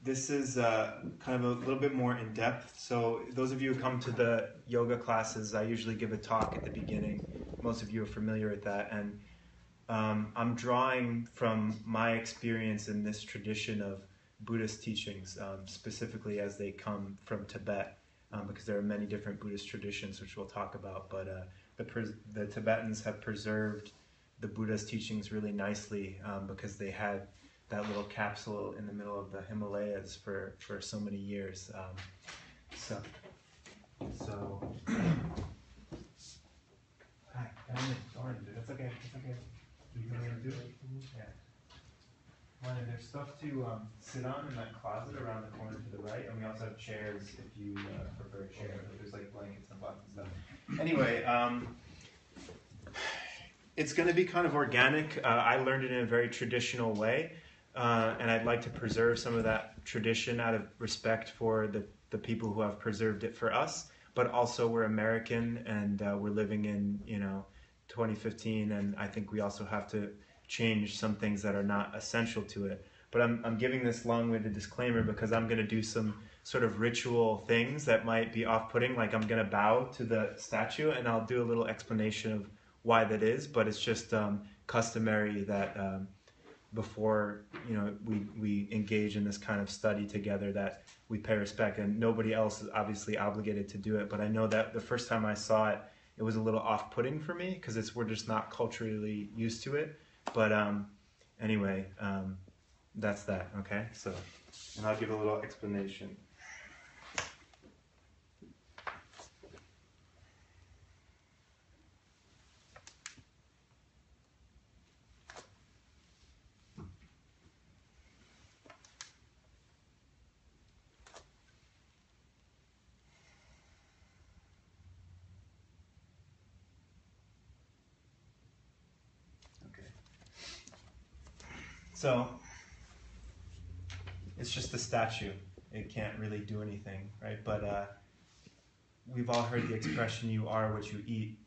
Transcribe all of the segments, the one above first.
This is kind of a little bit more in depth. So those of you who come to the yoga classes, I usually give a talk at the beginning. Most of you are familiar with that. And I'm drawing from my experience in this tradition of Buddhist teachings, specifically as they come from Tibet, because there are many different Buddhist traditions, which we'll talk about. But the Tibetans have preserved the Buddha's teachings really nicely because they had that little capsule in the middle of the Himalayas for so many years. Hi, that's okay. It's okay. You can do it. Yeah. There's stuff to sit on in that closet around the corner to the right, and we also have chairs if you prefer a chair. There's like blankets and buttons and stuff. Anyway, it's going to be kind of organic. I learned it in a very traditional way, and I'd like to preserve some of that tradition out of respect for the people who have preserved it for us. But also, we're American, and we're living in 2015, and I think we also have to change some things that are not essential to it. But I'm giving this long-winded disclaimer because I'm going to do some sort of ritual things that might be off-putting, like I'm going to bow to the statue, and I'll do a little explanation of why that is, but it's just customary that before we engage in this kind of study together that we pay respect, and nobody else is obviously obligated to do it. But I know that the first time I saw it, it was a little off-putting for me because we're just not culturally used to it. But anyway, that's that. Okay, so and I'll give a little explanation. So it's just a statue. It can't really do anything, right? But we've all heard the expression, you are what you eat,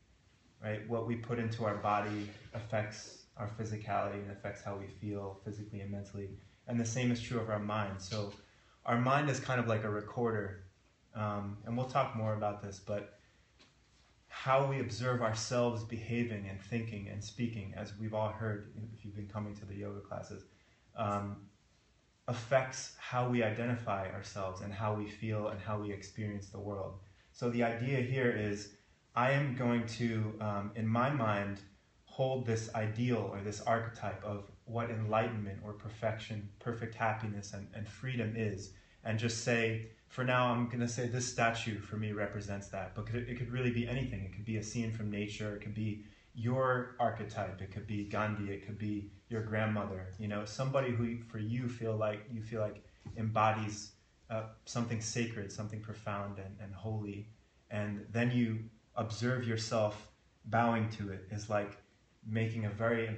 right? What we put into our body affects our physicality and affects how we feel physically and mentally. And the same is true of our mind. So our mind is kind of like a recorder. And we'll talk more about this, but how we observe ourselves behaving and thinking and speaking, as we've all heard if you've been coming to the yoga classes, affects how we identify ourselves and how we feel and how we experience the world. So the idea here is I am going to, in my mind, hold this ideal or this archetype of what enlightenment or perfection, perfect happiness and freedom is, and just say, for now, I'm going to say this statue for me represents that. But it could really be anything. It could be a scene from nature. It could be your archetype. It could be Gandhi. It could be your grandmother. Somebody who for you feel like embodies something sacred, something profound and holy. And then you observe yourself bowing to it. Is like making a very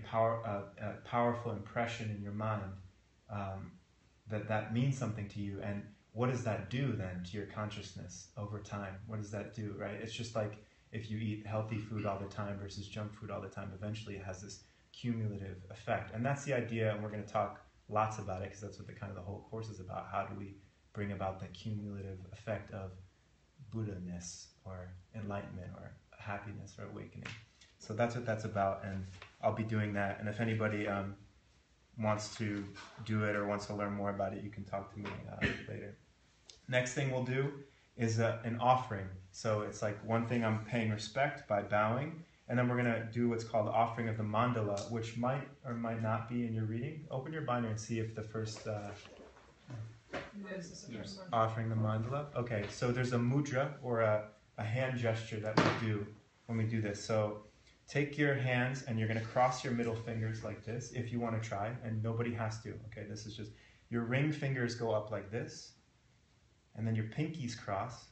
powerful impression in your mind that means something to you. And what does that do then to your consciousness over time? What does that do, right? It's just like if you eat healthy food all the time versus junk food all the time, eventually it has this cumulative effect. And that's the idea, and we're going to talk lots about it because that's what the whole course is about. How do we bring about the cumulative effect of Buddha-ness or enlightenment or happiness or awakening? So that's what that's about, and I'll be doing that. And if anybody wants to do it or wants to learn more about it, you can talk to me later. Next thing we'll do is an offering. So it's like one thing, I'm paying respect by bowing, and then we're going to do what's called the offering of the mandala, which might or might not be in your reading. Open your binder and see if the first offering the mandala. Okay, so there's a mudra or a hand gesture that we do when we do this. So take your hands and you're going to cross your middle fingers like this if you want to try, and nobody has to. Okay, this is just, your ring fingers go up like this, and then your pinkies cross.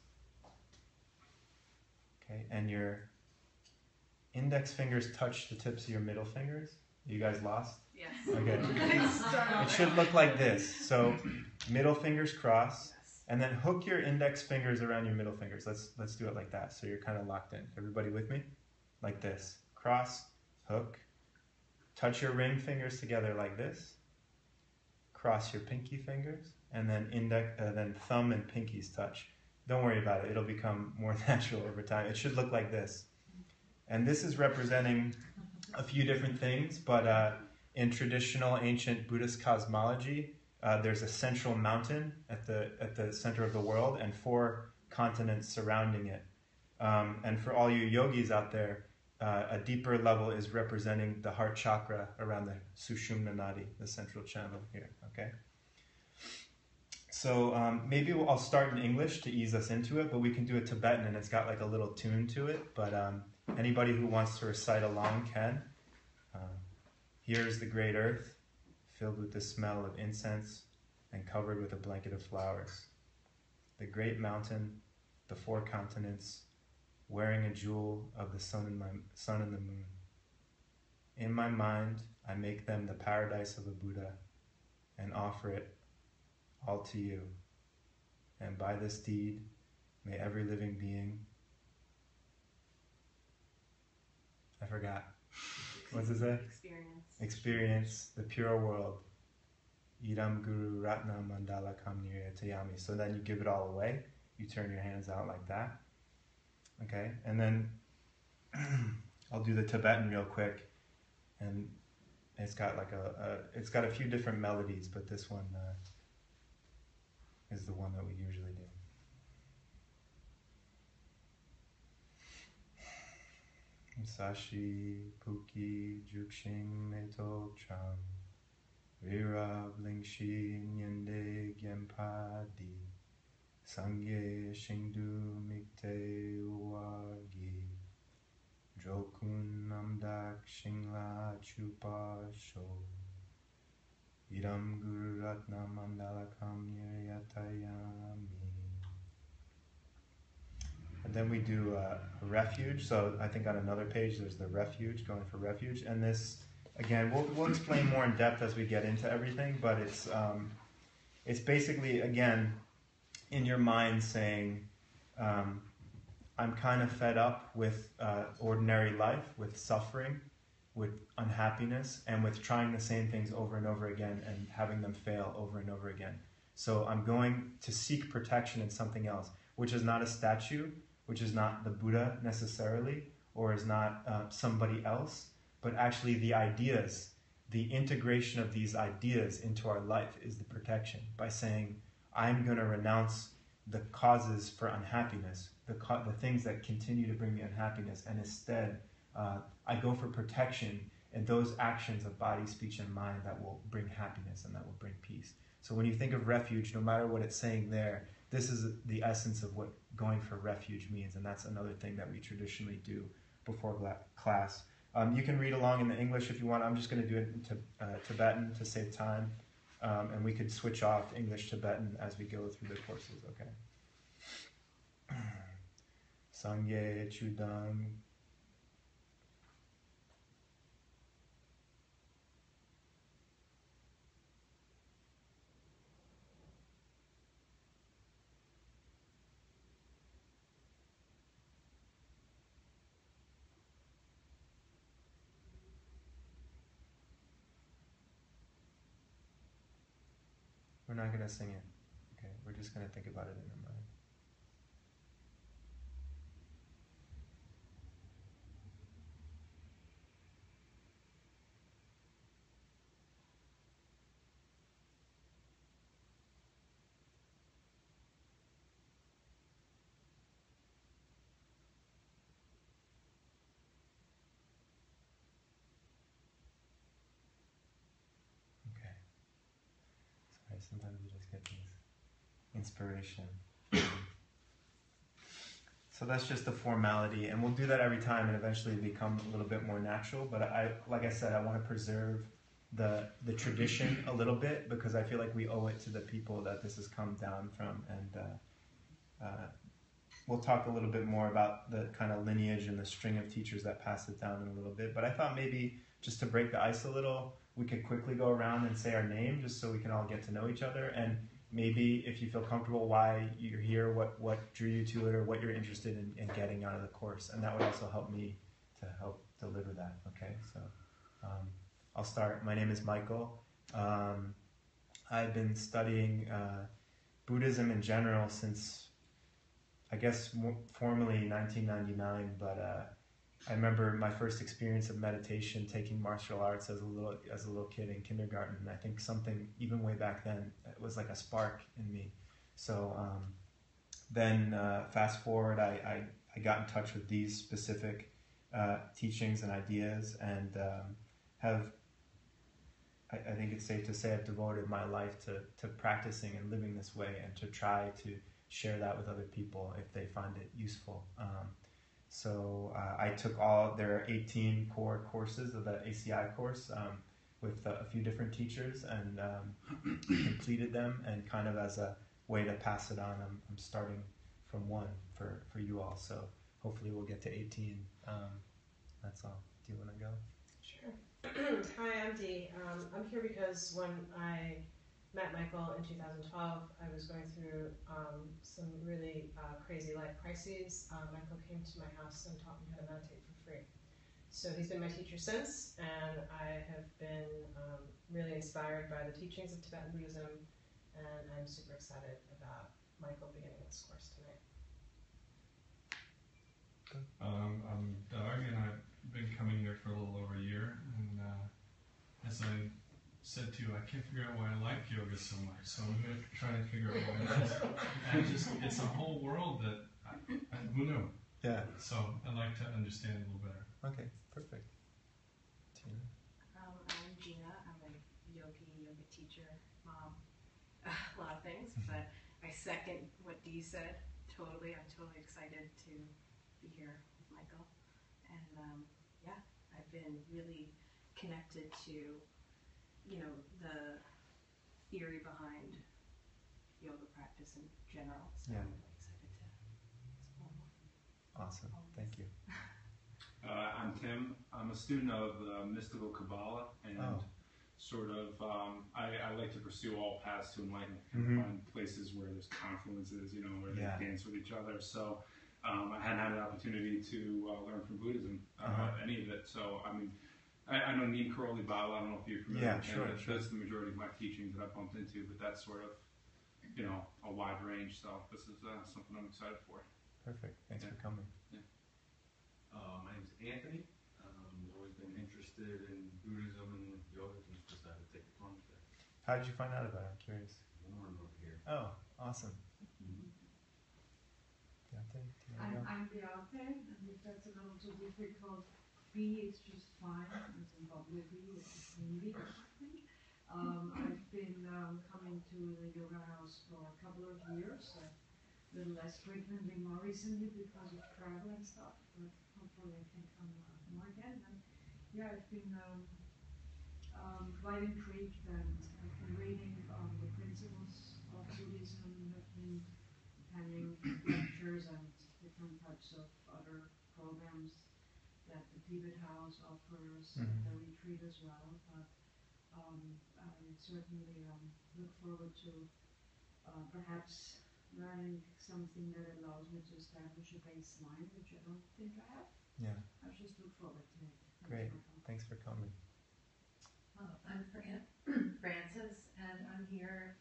Okay, and your index fingers touch the tips of your middle fingers. You guys lost? Yes. Okay. It should look like this. So middle fingers cross, and then hook your index fingers around your middle fingers. Let's do it like that. So you're kind of locked in. Everybody with me? Like this. Cross, hook, touch your ring fingers together like this. cross your pinky fingers, and then then thumb and pinkies touch. Don't worry about it. It'll become more natural over time. It should look like this. And this is representing a few different things, but in traditional ancient Buddhist cosmology, there's a central mountain at the center of the world and 4 continents surrounding it. And for all you yogis out there, a deeper level is representing the heart chakra around the Sushumna Nadi, the central channel here, okay? So maybe I'll start in English to ease us into it, but we can do it Tibetan, and it's got like a little tune to it, but anybody who wants to recite along can. Here is the great earth, filled with the smell of incense and covered with a blanket of flowers. The great mountain, the 4 continents, wearing a jewel of the sun and the moon. In my mind, I make them the paradise of a Buddha and offer it all to you. And by this deed, may every living being... I forgot. What's it say? Experience the pure world. Idam Guru Ratna Mandala Kamnirya Tayami. So then you give it all away. You turn your hands out like that. Okay, and then I'll do the Tibetan real quick, and it's got like it's got a few different melodies, but this one is the one that we usually do. Sashi Puki Jukshing Meto Cham Virab Lingshi Nyende Gyempadi Sangye Shingdu Mikte Uwagi Jokun Namdak Shingla Chupa Sho Idam Guru Ratna Mandalakam Niryatayami. And then we do a refuge. So I think on another page there's the refuge, going for refuge. And this, again, we'll explain more in depth as we get into everything, but it's basically, again, in your mind saying, I'm kind of fed up with ordinary life, with suffering, with unhappiness, and with trying the same things over and over again and having them fail over and over again. So I'm going to seek protection in something else, which is not a statue, which is not the Buddha necessarily, or is not somebody else, but actually the ideas, the integration of these ideas into our life is the protection, by saying, I'm going to renounce the causes for unhappiness, the things that continue to bring me unhappiness, and instead I go for protection in those actions of body, speech, and mind that will bring happiness and that will bring peace. So when you think of refuge, no matter what it's saying there, this is the essence of what going for refuge means, and that's another thing that we traditionally do before class. You can read along in the English if you want. I'm just going to do it in Tibetan to save time, and we could switch off English-Tibetan as we go through the courses, okay? Sangye Chudang. We're not going to sing it, okay? We're just going to think about it in our mind. Sometimes you just get these inspiration. So that's just the formality, and we'll do that every time and eventually become a little bit more natural. But like I said, I want to preserve the tradition a little bit, because I feel like we owe it to the people that this has come down from. And we'll talk a little bit more about the kind of lineage and the string of teachers that passed it down in a little bit. But I thought maybe just to break the ice a little, we could quickly go around and say our name, just so we can all get to know each other. And maybe if you feel comfortable, why you're here, what drew you to it, or what you're interested in getting out of the course. And that would also help me to help deliver that, okay? So I'll start. My name is Michael. I've been studying Buddhism in general since, I guess, formally 1999, but I remember my first experience of meditation, taking martial arts as a little kid in kindergarten. And I think something even way back then, it was like a spark in me. So then fast forward, I got in touch with these specific teachings and ideas, and I think it's safe to say I've devoted my life to practicing and living this way, and to try to share that with other people if they find it useful. So I took there are 18 core courses of the ACI course with a few different teachers, and completed them, and kind of as a way to pass it on, I'm starting from one for you all. So hopefully we'll get to 18. That's all. Do you want to go? Sure. Hi, I'm Dee. I'm here because when I met Michael in 2012, I was going through some really crazy life crises. Michael came to my house and taught me how to meditate for free. So he's been my teacher since, and I have been really inspired by the teachings of Tibetan Buddhism, and I'm super excited about Michael beginning this course tonight. I'm Doug, and I've been coming here for a little over a year, and as I said to you, I can't figure out why I like yoga so much, so I'm going to try and figure out why it is. And it's a whole world that who knew? Yeah. So I'd like to understand it a little better. Okay, perfect. Tina? I'm Gina. I'm a yoga teacher, mom, a lot of things, but I second what Dee said totally. I'm totally excited to be here with Michael. And I've been really connected to, the theory behind yoga practice in general. So I'm really excited to explore more. Awesome. Thank you. I'm Tim. I'm a student of mystical Kabbalah, and sort of I like to pursue all paths to enlightenment, and find places where there's confluences, where they dance with each other. So I hadn't had an opportunity to learn from Buddhism, any of it. So I mean, I know Neem Karoli Baba. I don't know if you're familiar with him. That's the majority of my teachings that I bumped into, but that's sort of, a wide range. So this is something I'm excited for. Perfect. Thanks for coming. Yeah. My name's Anthony. I've always been interested in Buddhism and yoga, and just decided to take the plunge there. How did you find out about it? I'm curious. Warren over here. Oh, awesome. I'm Beate, and if that's a little too difficult, B is just fine. It's in W B, it's Hindi or something. I've been coming to the yoga house for a couple of years, a little less frequently more recently because of travel and stuff, but hopefully I can come more again. And I've been quite intrigued, and I've been reading the Principles of Buddhism, I've been attending lectures and different types of other programs that the Tibet House offers, the retreat as well. But I certainly look forward to perhaps learning something that allows me to establish a baseline, which I don't think I have. Yeah. I just look forward to it. Great. Thanks for coming. I'm Frances, and I'm here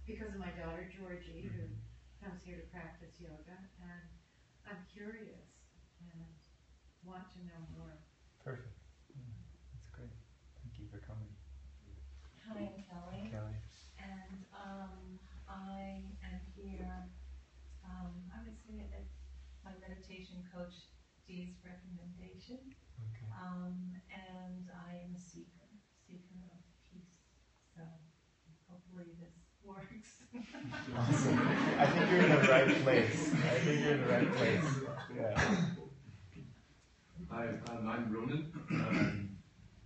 because of my daughter Georgie, who comes here to practice yoga, and I'm curious and want to know more. Perfect. Yeah, that's great. Thank you for coming. Hi, I'm Kelly. Kelly. And I am here, I would say at my meditation coach Dee's recommendation. Okay. And I am a seeker of peace. So hopefully this works. Awesome. I think you're in the right place. Yeah. Hi, I'm Ronan.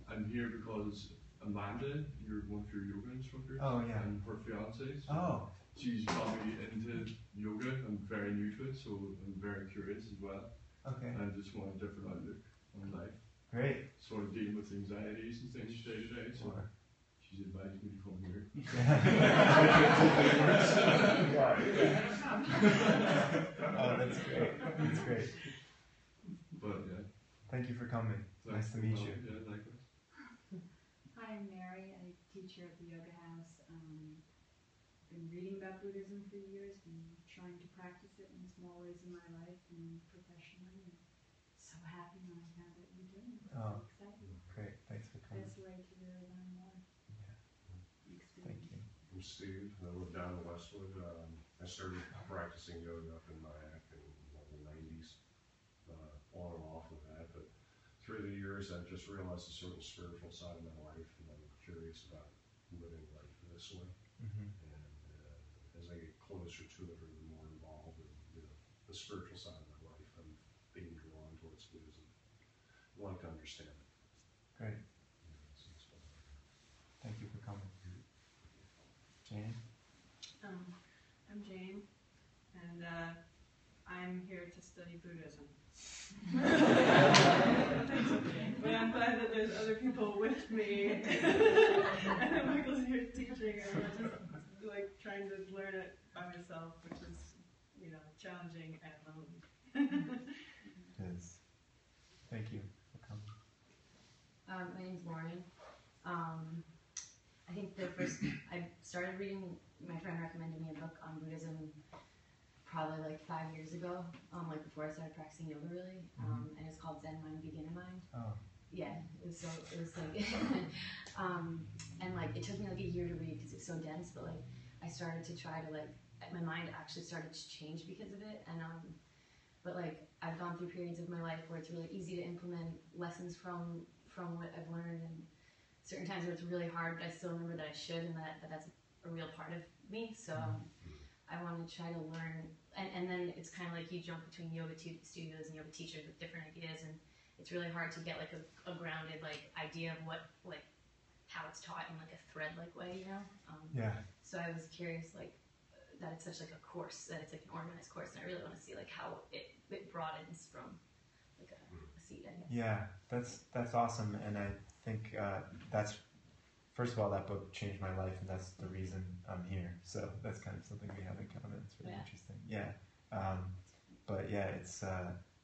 I'm here because Amanda, you're one of your yoga instructors. Oh, yeah. And her fiance. So she's got me into yoga. I'm very new to it, so I'm very curious as well. Okay. And I just want a different outlook on life. Great. Sort of dealing with anxieties and things day to day. So she's advised me to come here. Oh, that's great. That's great. But yeah. Thank you for coming. Nice to meet you. Yeah, likewise. Hi, I'm Mary. I teach teacher at the yoga house. Been reading about Buddhism for years, been trying to practice it in small ways in my life and professionally. And so happy when I found out you're doing it. Oh, So excited. great. Thanks for coming. Best way to really learn more. Yeah. Experience. Thank you. I'm Steve. I live down in Westwood. I started practicing yoga up in Nyack in the 90s, on and off of that. But through the years, I've just realized a certain spiritual side of my life, and I'm curious about living life this way. Mm-hmm. And as I get closer to it, or the more involved in the spiritual side of my life, I'm being drawn towards Buddhism. I want to understand it. Great. Thank you for coming. Jane? I'm Jane, and I'm here to study Buddhism. But I'm glad that there's other people with me, and Michael's here teaching, and we're just like trying to learn it by myself, which is, challenging and lonely. It is. Thank you for coming. My name's Lauren. I think I started reading, my friend recommended me a book on Buddhism probably like 5 years ago, like before I started practicing yoga really, and it's called Zen Mind, Beginner Mind. Oh. Yeah, it was like, and like it took me like a year to read because it's so dense, but like I started to try to like, my mind actually started to change because of it, and but like I've gone through periods of my life where it's really easy to implement lessons from what I've learned, and certain times where it's really hard, but I still remember that I should, and that's a real part of me. So I want to try to learn, and then it's kind of like you jump between yoga studios and yoga teachers with different ideas, and it's really hard to get like a grounded like idea of what like how it's taught in like a thread like way, Yeah. So I was curious like that it's such like a course, that it's like an organized course, and I really want to see like how it broadens from like a seat, I guess. Yeah, that's awesome, and I think that's, first of all, that book changed my life, and that's the reason I'm here. So that's kind of something we have in common. It's really interesting. Yeah, but yeah, it's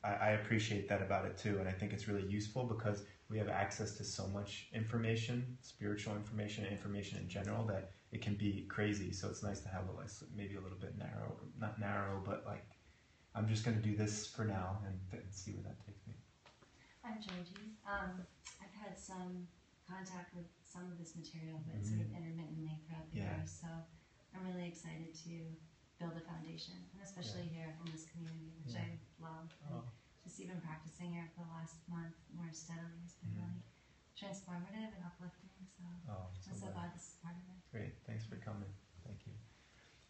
I appreciate that about it too, and I think it's really useful because we have access to so much information, spiritual information, and information in general, that it can be crazy. So it's nice to have maybe a little bit narrow, not narrow, but like I'm just going to do this for now and see where that takes me. I'm Georgie. I've had some contact with some of this material, but sort of intermittently throughout the years. So I'm really excited to build a foundation, and especially here in this community, which I love. And just even practicing here for the last month more steadily has been really transformative and uplifting. So I'm so glad this is part of it. Great, thanks for coming. Thank you.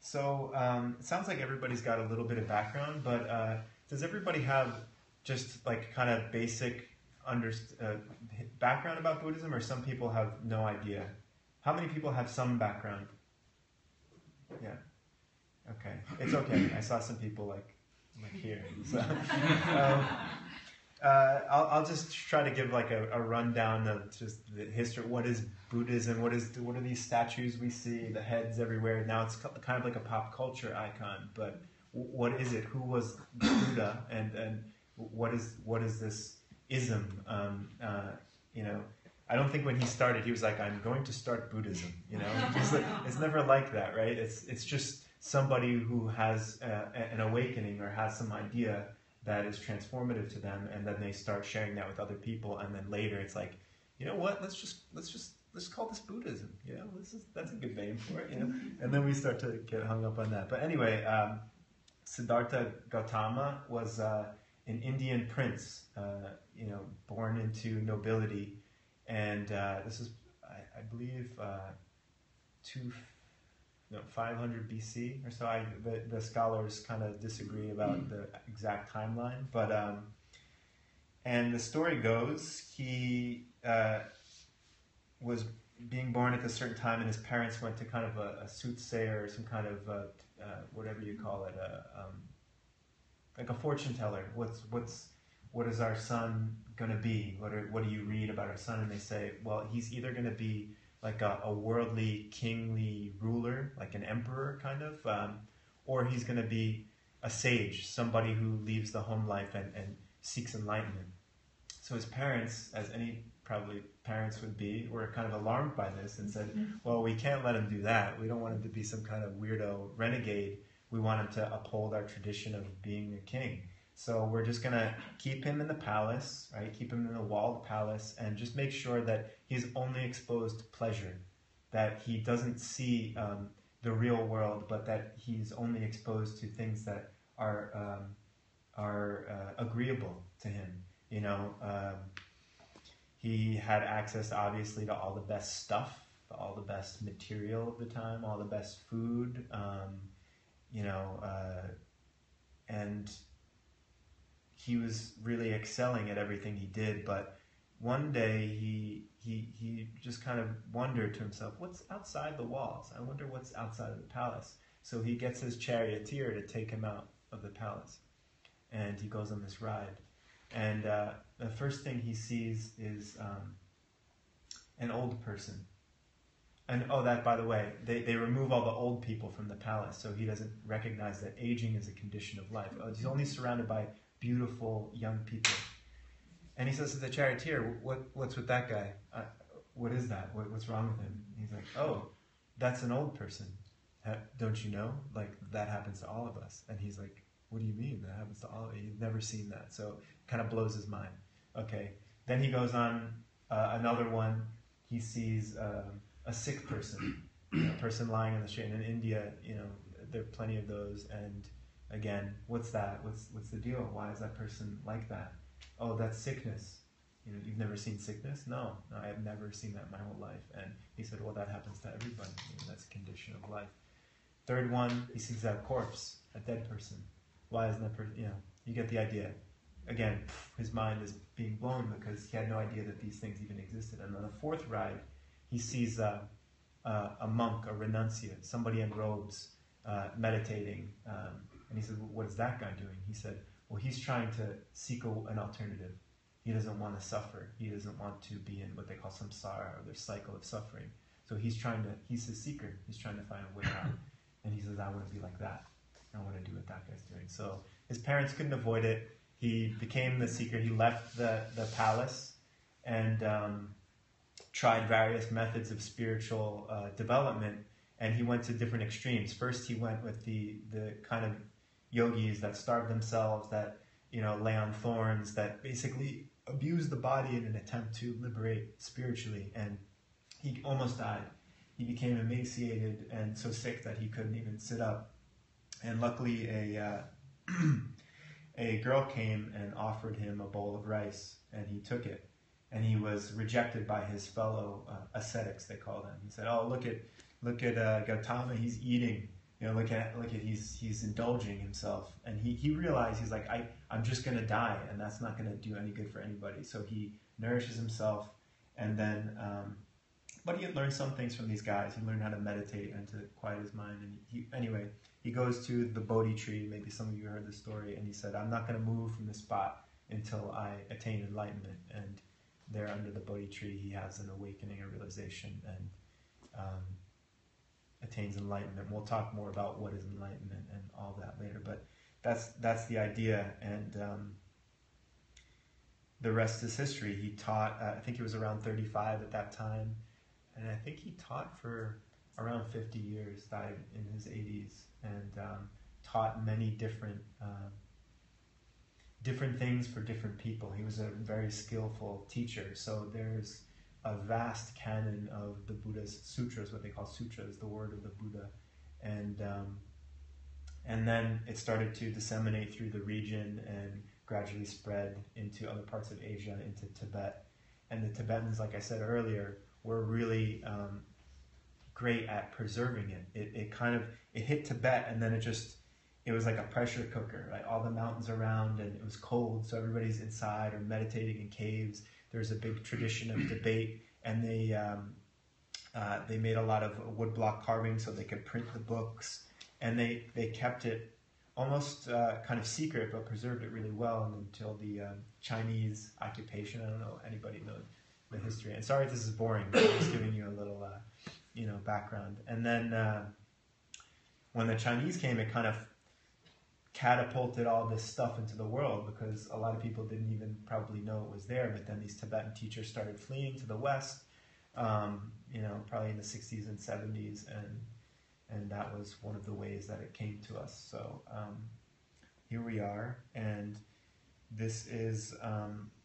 So it sounds like everybody's got a little bit of background, but does everybody have just like kind of basic background about Buddhism, or some people have no idea? How many people have some background? Yeah. Okay. It's okay. I saw some people like here. So, I'll just try to give like a rundown of just the history. What is Buddhism? What are these statues we see? The heads everywhere. Now it's kind of like a pop culture icon, but what is it? Who was Buddha? And what is this ism? I don't think when he started he was like, I'm going to start Buddhism. It's never like that, right? It's just somebody who has an awakening or has some idea that is transformative to them, and then they start sharing that with other people, and then later it's like, you know what? Let's call this Buddhism. That's a good name for it. And then we start to get hung up on that. But anyway, Siddhartha Gautama was an Indian prince, born into nobility, and this is, I believe, 500 BC or so. The scholars kind of disagree about the exact timeline, but and the story goes he was being born at a certain time, and his parents went to kind of a soothsayer or some kind of whatever you call it, like a fortune teller. What is our son going to be? What do you read about our son? And they say, well, he's either going to be like a worldly, kingly ruler, like an emperor kind of, or he's going to be a sage, somebody who leaves the home life and seeks enlightenment. So his parents, as any probably parents would be, were kind of alarmed by this and said, well, we can't let him do that. We don't want him to be some kind of weirdo renegade. We want him to uphold our tradition of being a king. So we're just going to keep him in the palace, right? Keep him in the walled palace and just make sure that he's only exposed to pleasure, that he doesn't see the real world, but that he's only exposed to things that are agreeable to him. You know, he had access, obviously, to all the best stuff, all the best material of the time, all the best food, and he was really excelling at everything he did. But one day he just kind of wondered to himself, what's outside the walls? I wonder what's outside of the palace. So he gets his charioteer to take him out of the palace, and he goes on this ride. And the first thing he sees is an old person. And that, by the way, they remove all the old people from the palace, so he doesn't recognize that aging is a condition of life. He's only surrounded by beautiful young people. And he says to the charioteer, what's with that guy? What is that? What's wrong with him? And he's like, oh, that's an old person. Don't you know? Like, that happens to all of us. And he's like, what do you mean? That happens to all of you? He's never seen that. So it kind of blows his mind. Okay. Then he goes on another one. He sees a sick person, a person lying on the street. And in India, there are plenty of those. And again, what's that? What's the deal? Why is that person like that? Oh, that's sickness. You've never seen sickness? No, I have never seen that my whole life. And he said, well, that happens to everybody. That's a condition of life. Third one, he sees a corpse, a dead person. Why isn't that person? You get the idea. Again, his mind is being blown because he had no idea that these things even existed. And on the fourth ride, he sees a monk, a renunciate, somebody in robes, meditating. And he said, well, what is that guy doing? He said, well, he's trying to seek an alternative. He doesn't want to suffer. He doesn't want to be in what they call samsara, or their cycle of suffering. So he's a seeker. He's trying to find a way out. And he says, I want to be like that. I want to do what that guy's doing. So his parents couldn't avoid it. He became the seeker. He left the palace and tried various methods of spiritual development. And he went to different extremes. First, he went with the kind of yogis that starve themselves, that lay on thorns, that basically abuse the body in an attempt to liberate spiritually. And he almost died. He became emaciated and so sick that he couldn't even sit up. And luckily, a girl came and offered him a bowl of rice, and he took it. And he was rejected by his fellow ascetics, they call them. He said, "Oh, look at Gautama. He's eating. Look at he's indulging himself." And he realized, he's like, I'm just gonna die, and that's not gonna do any good for anybody. So he nourishes himself, and then. But he had learned some things from these guys. He learned how to meditate and to quiet his mind. And he goes to the Bodhi tree. Maybe some of you heard this story. And he said, I'm not going to move from this spot until I attain enlightenment. And there under the Bodhi tree, he has an awakening, a realization, and attains enlightenment. We'll talk more about what is enlightenment and all that later. But that's the idea. And the rest is history. He taught, I think he was around 35 at that time. And I think he taught for around 50 years, died in his 80s, and taught many different things for different people. He was a very skillful teacher. So there's a vast canon of the Buddha's sutras, what they call sutras, the word of the Buddha. And then it started to disseminate through the region and gradually spread into other parts of Asia, into Tibet. And the Tibetans, like I said earlier, were really great at preserving it. It hit Tibet, and then it was like a pressure cooker, right? All the mountains around, and it was cold, so everybody's inside or meditating in caves. There's a big tradition of debate, and they made a lot of woodblock carving so they could print the books, and they kept it almost kind of secret, but preserved it really well until the Chinese occupation. I don't know, anybody knows the history. And sorry if this is boring, but I'm just giving you a little, background. And then when the Chinese came, it kind of catapulted all this stuff into the world, because a lot of people didn't even probably know it was there. But then these Tibetan teachers started fleeing to the West, probably in the 60s and 70s, and that was one of the ways that it came to us. So here we are, and this is,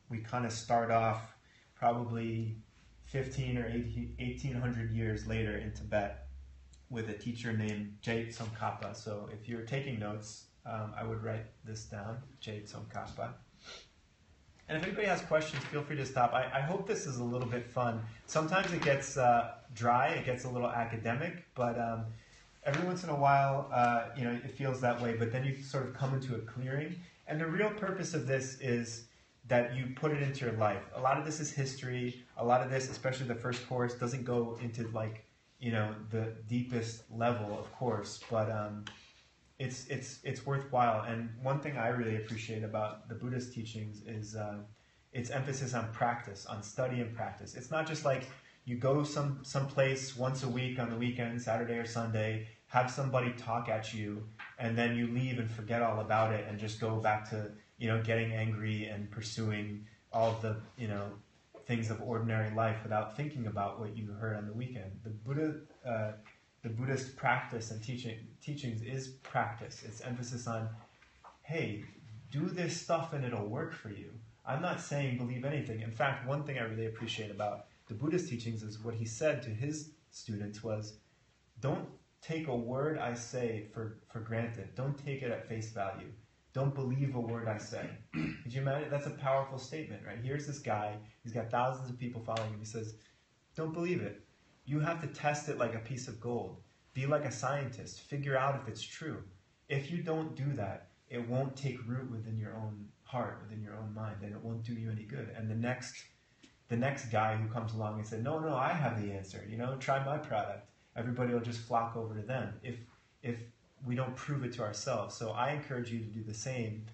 we kind of start off probably 15 or 1800 years later in Tibet with a teacher named Je Tsongkhapa. So if you're taking notes, I would write this down, Je Tsongkhapa. And if anybody has questions, feel free to stop. I hope this is a little bit fun. Sometimes it gets dry, it gets a little academic, but every once in a while, it feels that way, but then you sort of come into a clearing. And the real purpose of this is that you put it into your life. A lot of this is history. A lot of this, especially the first course, doesn't go into the deepest level, of course, but it's worthwhile. And one thing I really appreciate about the Buddhist teachings is its emphasis on practice, on study and practice. It's not just like you go someplace once a week on the weekend, Saturday or Sunday, have somebody talk at you, and then you leave and forget all about it and just go back to getting angry and pursuing all of the things of ordinary life without thinking about what you heard on the weekend. The Buddhist practice and teachings is practice. It's emphasis on, hey, do this stuff and it'll work for you. I'm not saying believe anything. In fact, one thing I really appreciate about the Buddhist teachings is what he said to his students was, don't take a word I say for granted. Don't take it at face value. Don't believe a word I say. Could you imagine? That's a powerful statement, right? Here's this guy. He's got thousands of people following him. He says, don't believe it. You have to test it like a piece of gold. Be like a scientist. Figure out if it's true. If you don't do that, it won't take root within your own heart, within your own mind, and it won't do you any good. And the next guy who comes along and said, no, I have the answer. Try my product. Everybody will just flock over to them if we don't prove it to ourselves. So I encourage you to do the same.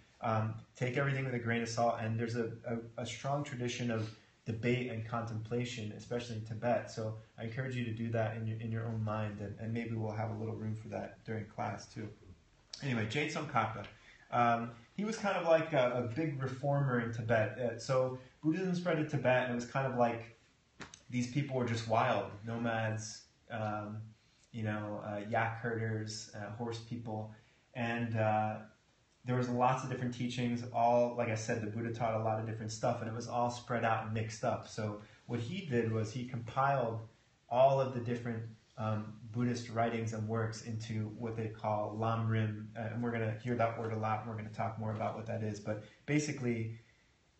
Take everything with a grain of salt. And there's a strong tradition of debate and contemplation, especially in Tibet. So I encourage you to do that in your own mind, and maybe we'll have a little room for that during class too. Anyway, Je Tsongkhapa. He was kind of like a big reformer in Tibet. So Buddhism spread to Tibet, and it was kind of like these people were just wild, nomads, yak herders, horse people, and there was lots of different teachings. All, like I said, the Buddha taught a lot of different stuff, and it was all spread out and mixed up. So what he did was he compiled all of the different Buddhist writings and works into what they call Lam Rim, and we're going to hear that word a lot, and we're going to talk more about what that is. But basically,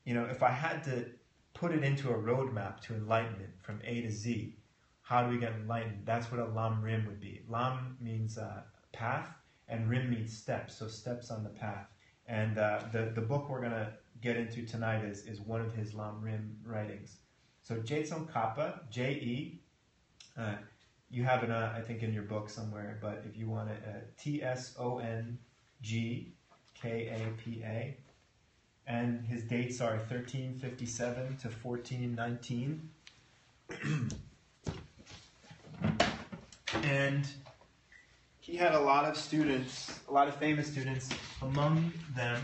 if I had to put it into a roadmap to enlightenment from A to Z, how do we get enlightened? That's what a Lam Rim would be. Lam means path, and Rim means steps, so steps on the path. And the book we're going to get into tonight is one of his Lam Rim writings. So Je Tsongkhapa, J-E, you have it, I think, in your book somewhere, but if you want it, Tsongkhapa, and his dates are 1357 to 1419. And he had a lot of students, a lot of famous students. Among them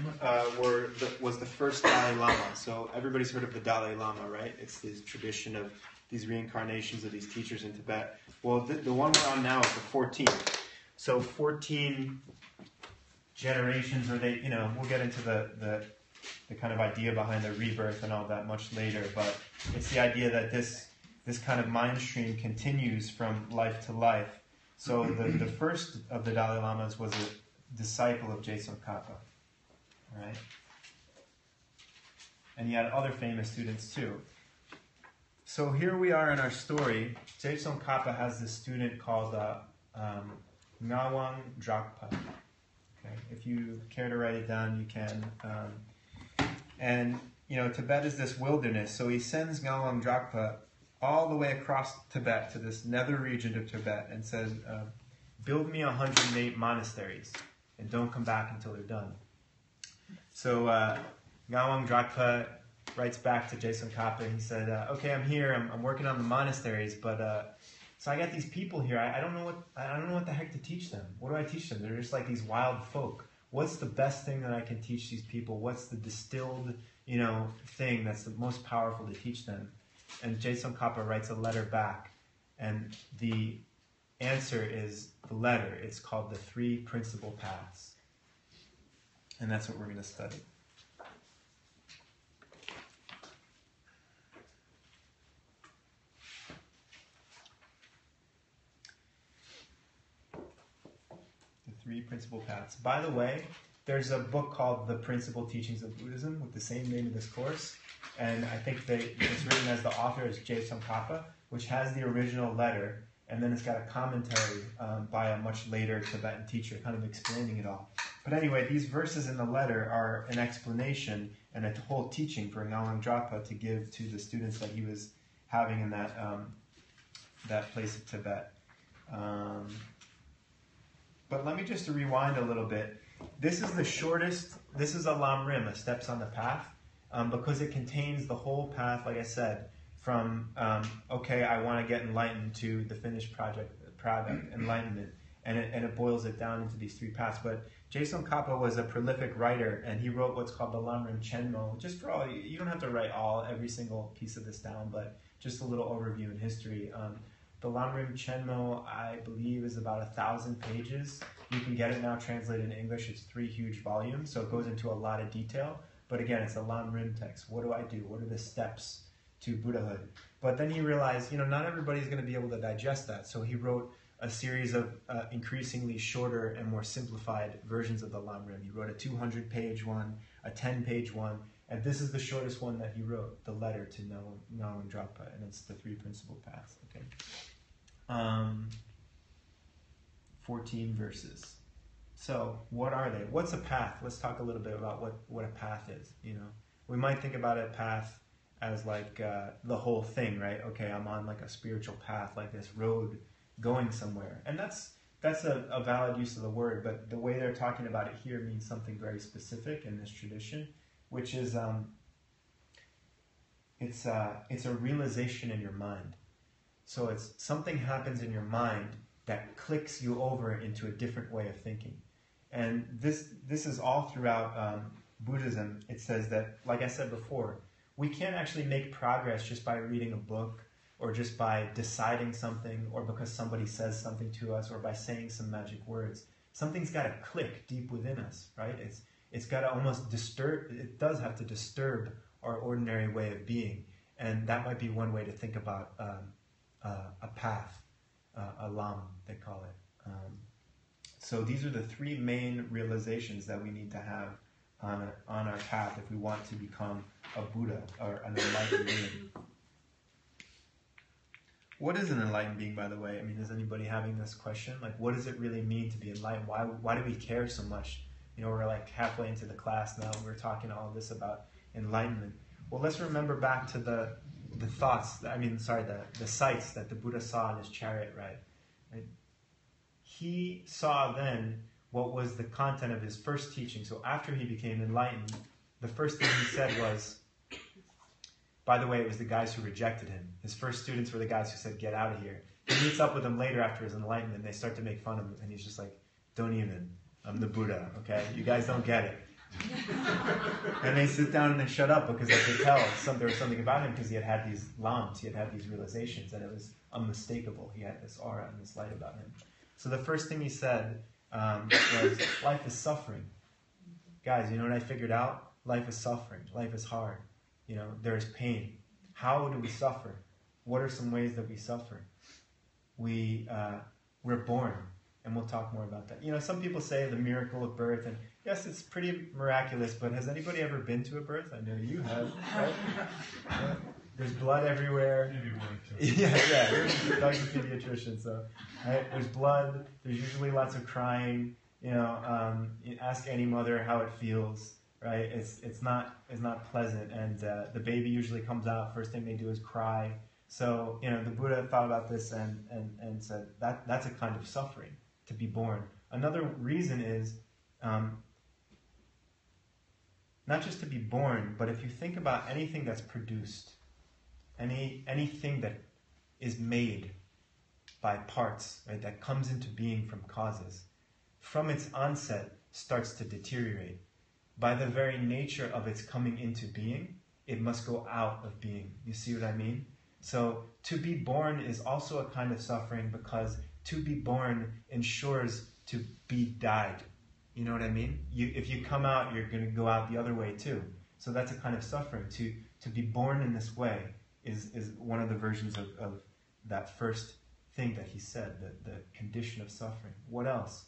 was the first Dalai Lama. So everybody's heard of the Dalai Lama, right? It's this tradition of these reincarnations of these teachers in Tibet. Well, the one we're on now is the 14th. So 14 generations, or we'll get into the kind of idea behind the rebirth and all that much later. But it's the idea that this kind of mind stream continues from life to life. So the first of the Dalai Lamas was a disciple of Je Tsongkhapa, right? And he had other famous students too. So here we are in our story. Je Tsongkhapa has this student called Ngawang Drakpa. Okay, if you care to write it down, you can. And Tibet is this wilderness, so he sends Ngawang Drakpa all the way across Tibet to this nether region of Tibet and says, build me 108 monasteries and don't come back until they're done. So Ngawang Drakpa writes back to Je Tsongkhapa and he said, okay, I'm here, I'm working on the monasteries, but so I got these people here, I don't know what the heck to teach them. What do I teach them? They're just like these wild folk. What's the best thing that I can teach these people? What's the distilled, thing that's the most powerful to teach them? And Je Tsongkhapa writes a letter back, and the answer is the letter. It's called the 3 Principle Paths. And that's what we're going to study. The 3 Principle Paths. By the way, there's a book called The Principle Teachings of Buddhism with the same name of this course. And I think it's written as the author is Je Tsongkhapa, which has the original letter, and then it's got a commentary by a much later Tibetan teacher kind of explaining it all. But anyway, these verses in the letter are an explanation and a whole teaching for Ngawang Drapa to give to the students that he was having in that place of Tibet. But let me just rewind a little bit. This is the shortest, this is a Lam Rim, a Steps on the Path, because it contains the whole path, like I said, from, I want to get enlightened to the finished product, enlightenment. And it boils it down into these 3 paths. But Je Tsongkhapa was a prolific writer, and he wrote what's called the Lam Rim Chenmo. Just for all, you don't have to write every single piece of this down, but just a little overview in history. The Lam Rim Chenmo, I believe, is about 1,000 pages. You can get it now translated in English. It's 3 huge volumes, so it goes into a lot of detail. But again, it's a Lam Rim text. What do I do? What are the steps to Buddhahood? But then he realized, not everybody's going to be able to digest that. So he wrote a series of increasingly shorter and more simplified versions of the Lam Rim. He wrote a 200-page one, a 10-page one, and this is the shortest one that he wrote, the letter to Ngawang Drapa, and it's the 3 Principle Paths. Okay. 14 verses. So what are they? What's a path? Let's talk a little bit about what a path is. We might think about a path as like the whole thing, right? Okay, I'm on like a spiritual path, like this road going somewhere. And that's a valid use of the word, but the way they're talking about it here means something very specific in this tradition, which is it's a realization in your mind. So it's something happens in your mind that clicks you over into a different way of thinking. And this is all throughout Buddhism. It says that, like I said before, we can't actually make progress just by reading a book or just by deciding something or because somebody says something to us or by saying some magic words. Something's got to click deep within us, right? It's got to almost disturb, it does have to disturb our ordinary way of being. And that might be one way to think about a path, a lam, they call it. So these are the 3 main realizations that we need to have on our path if we want to become a Buddha or an enlightened being. What is an enlightened being, by the way? I mean, is anybody having this question? Like, what does it really mean to be enlightened? Why do we care so much? We're like halfway into the class now, and we're talking all this about enlightenment. Well, let's remember back to the sights that the Buddha saw in his chariot ride. Right? He saw then what was the content of his first teaching. So after he became enlightened, the first thing he said was, by the way, it was the guys who rejected him. His first students were the guys who said, get out of here. He meets up with them later after his enlightenment. They start to make fun of him, and he's just like, don't even. I'm the Buddha, okay? You guys don't get it. And they sit down and they shut up because they could tell there was something about him because he had these lams, he had these realizations, and it was unmistakable. He had this aura and this light about him. So the first thing he said was, life is suffering. Guys, you know what I figured out? Life is suffering. Life is hard. There is pain. How do we suffer? What are some ways that we suffer? We're born, and we'll talk more about that. Some people say the miracle of birth, and yes, it's pretty miraculous, but has anybody ever been to a birth? I know you have, right? Yeah. There's blood everywhere. Yeah. Doug's a pediatrician, so right? There's blood. There's usually lots of crying. Ask any mother how it feels. Right? It's not pleasant, and the baby usually comes out. First thing they do is cry. So the Buddha thought about this and said that's a kind of suffering to be born. Another reason is not just to be born, but if you think about anything that's produced, anything that is made by parts, right, that comes into being from causes. from its onset, starts to deteriorate. By the very nature of its coming into being, it must go out of being. You see what I mean? So to be born is also a kind of suffering, because to be born ensures to be died. You know what I mean? If you come out, you're going to go out the other way too. So that's a kind of suffering. To be born in this way is one of the versions of that first thing that he said, the condition of suffering. What else?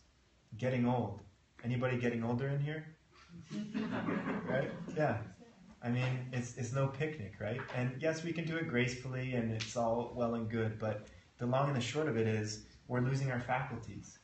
Getting old. Anybody getting older in here? Right? Yeah. I mean, it's no picnic, right? And yes, we can do it gracefully and it's all well and good, but the long and the short of it is we're losing our faculties.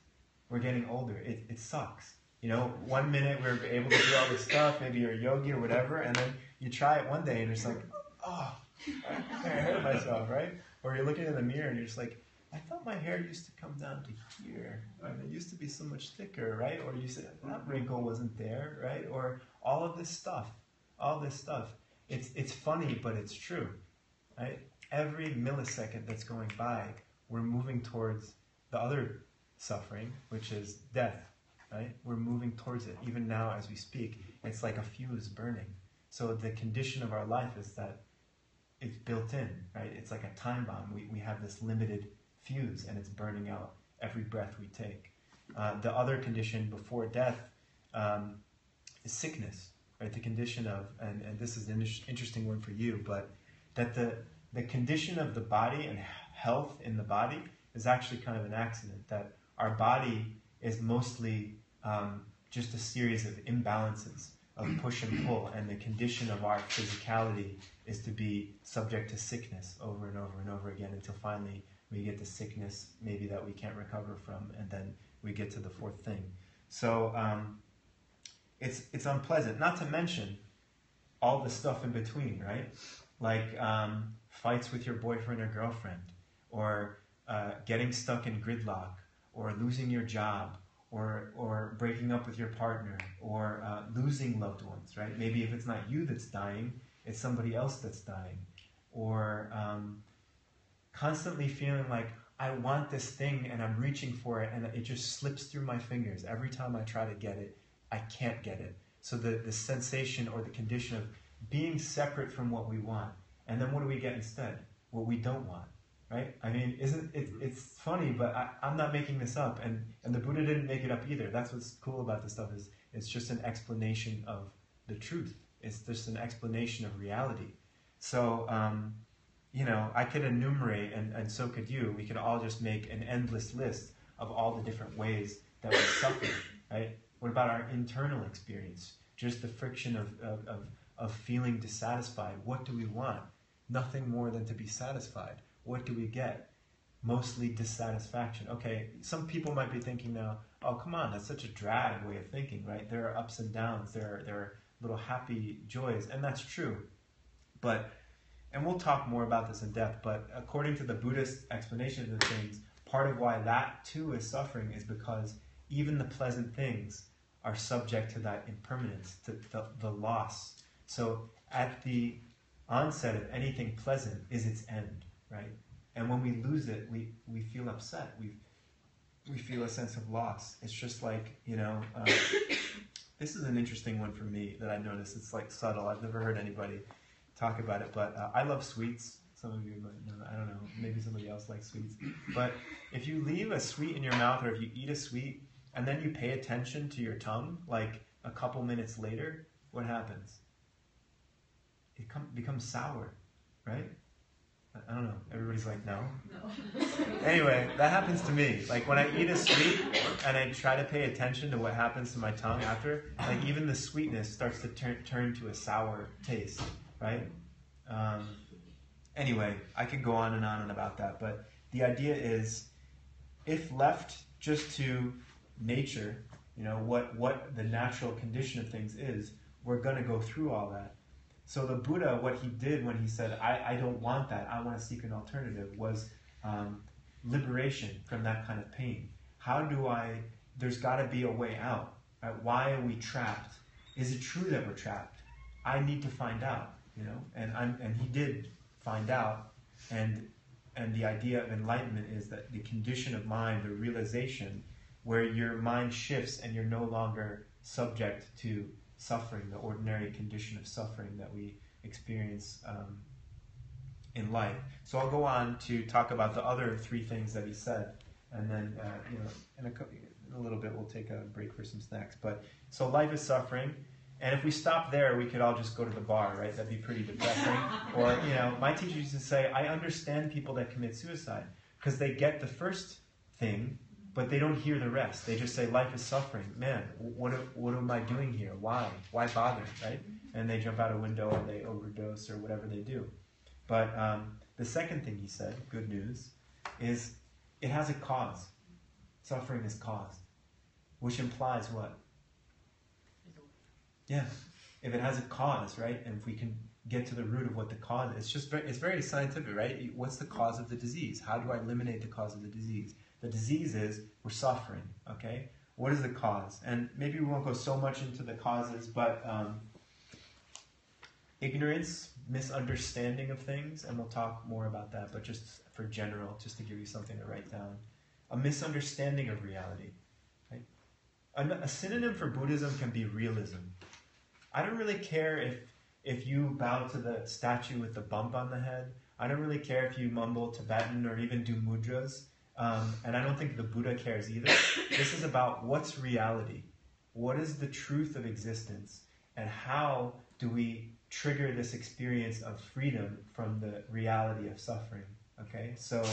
We're getting older. It sucks. You know, 1 minute we're able to do all this stuff, maybe you're a yogi or whatever, and then you try it one day and it's like, oh, I hurt myself, right? Or you're looking in the mirror and you're just like, I thought my hair used to come down to here, and it used to be so much thicker, right? Or you said that wrinkle wasn't there, right? Or all of this stuff. It's funny, but it's true, right? Every millisecond that's going by, we're moving towards the other suffering, which is death, right? We're moving towards it. Even now as we speak, it's like a fuse burning. So the condition of our life is that it's built in, right? It's like a time bomb. We have this limited fuse and it's burning out every breath we take. The other condition before death is sickness, right? The condition of, and this is an interesting one for you, but that the condition of the body and health in the body is actually kind of an accident, that our body is mostly just a series of imbalances of push and pull, and the condition of our physicality is to be subject to sickness over and over and over again until finally we get to sickness maybe that we can't recover from, and then we get to the fourth thing. So it's unpleasant, not to mention all the stuff in between, right? Like fights with your boyfriend or girlfriend, or getting stuck in gridlock, or losing your job, or breaking up with your partner, or losing loved ones, right? Maybe if it's not you that's dying, it's somebody else that's dying. Or constantly feeling like, I want this thing and I'm reaching for it and it just slips through my fingers. Every time I try to get it, I can't get it. So the sensation or the condition of being separate from what we want. And then what do we get instead? What we don't want. Right? I mean, it's funny, but I'm not making this up, and the Buddha didn't make it up either. That's what's cool about this stuff, is it's just an explanation of the truth. It's just an explanation of reality. So, you know, I could enumerate, and so could you. We could all just make an endless list of all the different ways that we suffer, right? What about our internal experience? Just the friction of feeling dissatisfied. What do we want? Nothing more than to be satisfied. What do we get? Mostly dissatisfaction. Okay, some people might be thinking now, oh, come on, that's such a drag way of thinking, right? There are ups and downs, there are little happy joys, and that's true. But, and we'll talk more about this in depth, but according to the Buddhist explanation of the things, part of why that too is suffering is because even the pleasant things are subject to that impermanence, to the loss. So at the onset of anything pleasant is its end. Right? And when we lose it, we feel upset. We feel a sense of loss. It's just like, you know, this is an interesting one for me that I noticed. It's like subtle. I've never heard anybody talk about it, but I love sweets. Some of you might know, I don't know, maybe somebody else likes sweets. But if you leave a sweet in your mouth, or if you eat a sweet, and then you pay attention to your tongue, like a couple minutes later, what happens? It becomes sour, right? I don't know. Everybody's like, no? No. Anyway, that happens to me. Like when I eat a sweet and I try to pay attention to what happens to my tongue after, like even the sweetness starts to turn to a sour taste, right? Anyway, I could go on and about that, but the idea is, if left just to nature, you know, what the natural condition of things is, we're going to go through all that. So the Buddha, what he did when he said, I don't want that, I want to seek an alternative, was liberation from that kind of pain. There's got to be a way out. Right? Why are we trapped? Is it true that we're trapped? I need to find out, you know, and he did find out, and the idea of enlightenment is that the condition of mind, the realization where your mind shifts and you're no longer subject to suffering, the ordinary condition of suffering that we experience in life. So I'll go on to talk about the other three things that he said, and then in a little bit we'll take a break for some snacks. But so life is suffering, and if we stop there, we could all just go to the bar, right? That'd be pretty depressing. Or my teacher used to say, I understand people that commit suicide because they get the first thing, but they don't hear the rest. They just say, life is suffering. Man, what am I doing here? Why bother, right? And they jump out a window or they overdose or whatever they do. But the second thing he said, good news, is it has a cause. Suffering is caused, which implies what? Yeah, if it has a cause, right? And if we can get to the root of what the cause is, it's very scientific, right? What's the cause of the disease? How do I eliminate the cause of the disease? The disease is we're suffering, okay? What is the cause? And maybe we won't go so much into the causes, but ignorance, misunderstanding of things, and we'll talk more about that, but just for general, just to give you something to write down. A misunderstanding of reality. Right? A synonym for Buddhism can be realism. I don't really care if you bow to the statue with the bump on the head. I don't really care if you mumble Tibetan or even do mudras. And I don't think the Buddha cares either. This is about what's reality. What is the truth of existence? And how do we trigger this experience of freedom from the reality of suffering? Okay, so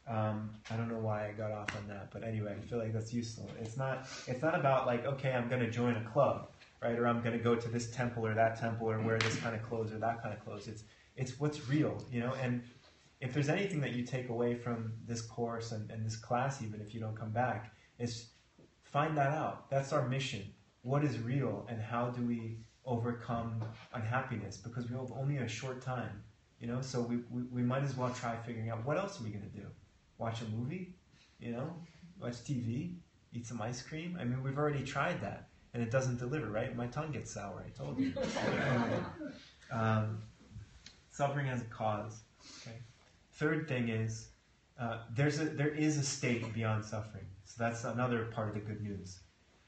I don't know why I got off on that, but anyway, I feel like that's useful. It's not about like, okay, I'm going to join a club, right? Or I'm going to go to this temple or that temple or wear this kind of clothes or that kind of clothes. It's what's real, and if there's anything that you take away from this course and this class, even if you don't come back, is find that out. That's our mission. What is real and how do we overcome unhappiness? Because we have only a short time, so we might as well try figuring out what else are we going to do. Watch a movie, watch TV, eat some ice cream. I mean, we've already tried that and it doesn't deliver, right? My tongue gets sour, I told you. Suffering has a cause. Okay. Third thing is, there is a state beyond suffering. So that's another part of the good news.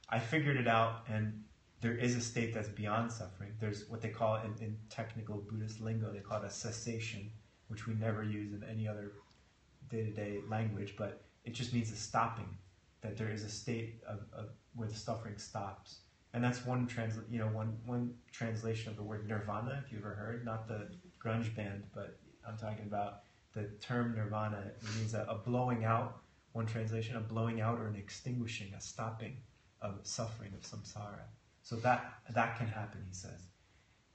I figured it out, and there is a state that's beyond suffering. There's what they call in technical Buddhist lingo, they call it a cessation, which we never use in any other day-to-day language, but it just means a stopping, that there is a state of where the suffering stops. And that's one translation of the word nirvana, if you've ever heard, not the grunge band, but I'm talking about the term nirvana. It means a blowing out, one translation, a blowing out or an extinguishing, a stopping of suffering, of samsara. So that can happen, he says.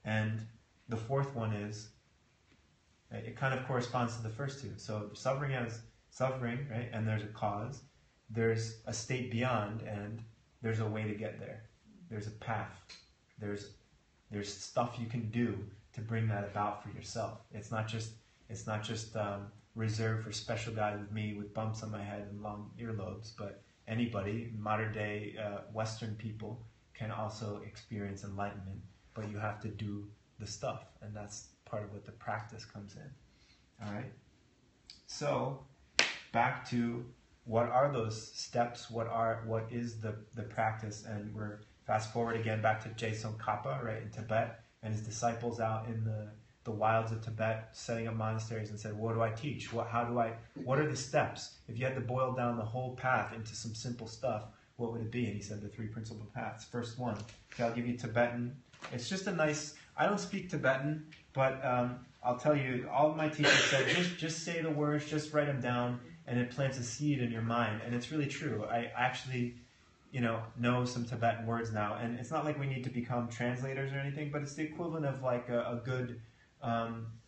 And the fourth one is, it kind of corresponds to the first two. So suffering has suffering, right? And there's a cause. There's a state beyond, and there's a way to get there. There's a path. There's stuff you can do to bring that about for yourself. It's not just reserved for special guys with me with bumps on my head and long earlobes, but anybody, modern day Western people, can also experience enlightenment, but you have to do the stuff, and that's part of what the practice comes in. All right? So, back to what are those steps, what is the practice, and we're fast forward again back to Jason Kappa, right, in Tibet, and his disciples out in the wilds of Tibet, setting up monasteries, and said, what do I teach? What are the steps? If you had to boil down the whole path into some simple stuff, what would it be? And he said the three principal paths. First one, okay, I'll give you Tibetan. It's just I don't speak Tibetan, but I'll tell you, all of my teachers said, just say the words, just write them down, and it plants a seed in your mind. And it's really true. I actually, know some Tibetan words now, and it's not like we need to become translators or anything, but it's the equivalent of like a good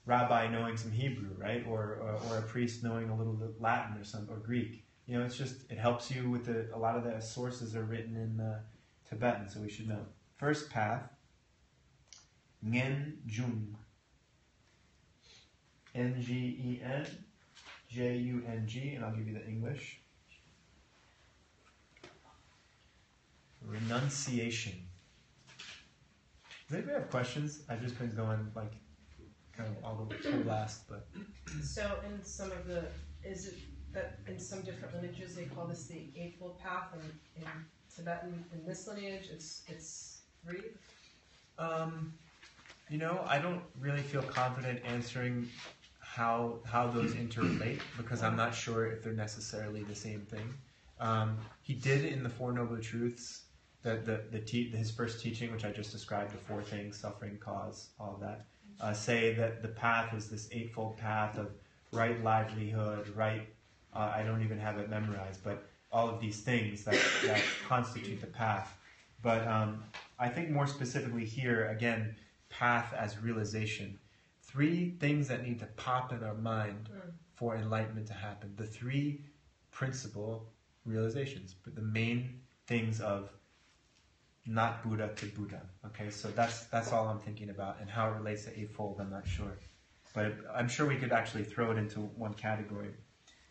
rabbi knowing some Hebrew, right? Or a priest knowing a little Latin or Greek. It's just, it helps you with a lot of the sources are written in Tibetan, so we should know. First path, Ngen Jung. Ngenjung, and I'll give you the English. Renunciation. Does anybody have questions? I've just been going kind of all the way last, but. So in some of the, is it that in some different lineages they call this the Eightfold Path, and in Tibetan, in this lineage, it's 3. I don't really feel confident answering how those interrelate, because I'm not sure if they're necessarily the same thing. He did in the Four Noble Truths, his first teaching, which I just described, the 4 things, suffering, cause, all of that, say that the path is this eightfold path of right livelihood, I don't even have it memorized, but all of these things that constitute the path. But I think more specifically here, again, path as realization. 3 things that need to pop in our mind for enlightenment to happen. The 3 principal realizations, but the main things of not Buddha to Buddha. Okay, so that's all I'm thinking about, and how it relates to Eightfold, I'm not sure. But I'm sure we could actually throw it into one category.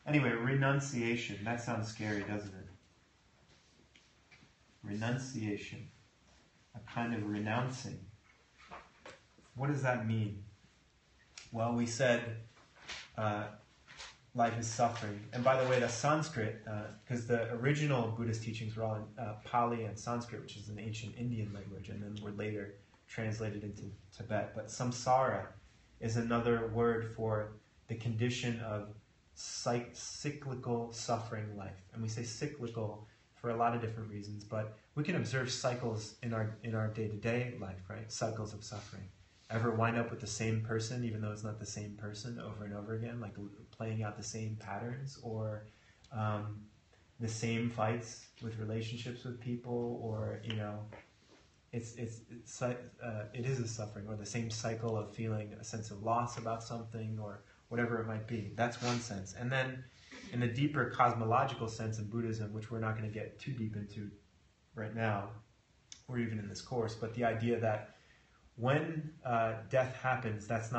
Anyway, renunciation. That sounds scary, doesn't it? Renunciation. A kind of renouncing. What does that mean? Well, we said life is suffering. And by the way, the Sanskrit, because the original Buddhist teachings were all in Pali and Sanskrit, which is an ancient Indian language, and then were later translated into Tibet. But samsara is another word for the condition of cyclical suffering life. And we say cyclical for a lot of different reasons, but we can observe cycles in our day-to-day life, right? Cycles of suffering. Ever wind up with the same person, even though it's not the same person, over and over again, like playing out the same patterns, or the same fights with relationships with people, or it is a suffering, or the same cycle of feeling a sense of loss about something, or whatever it might be. That's one sense. And then in the deeper cosmological sense in Buddhism, which we're not going to get too deep into right now, or even in this course, but the idea that when death happens, that's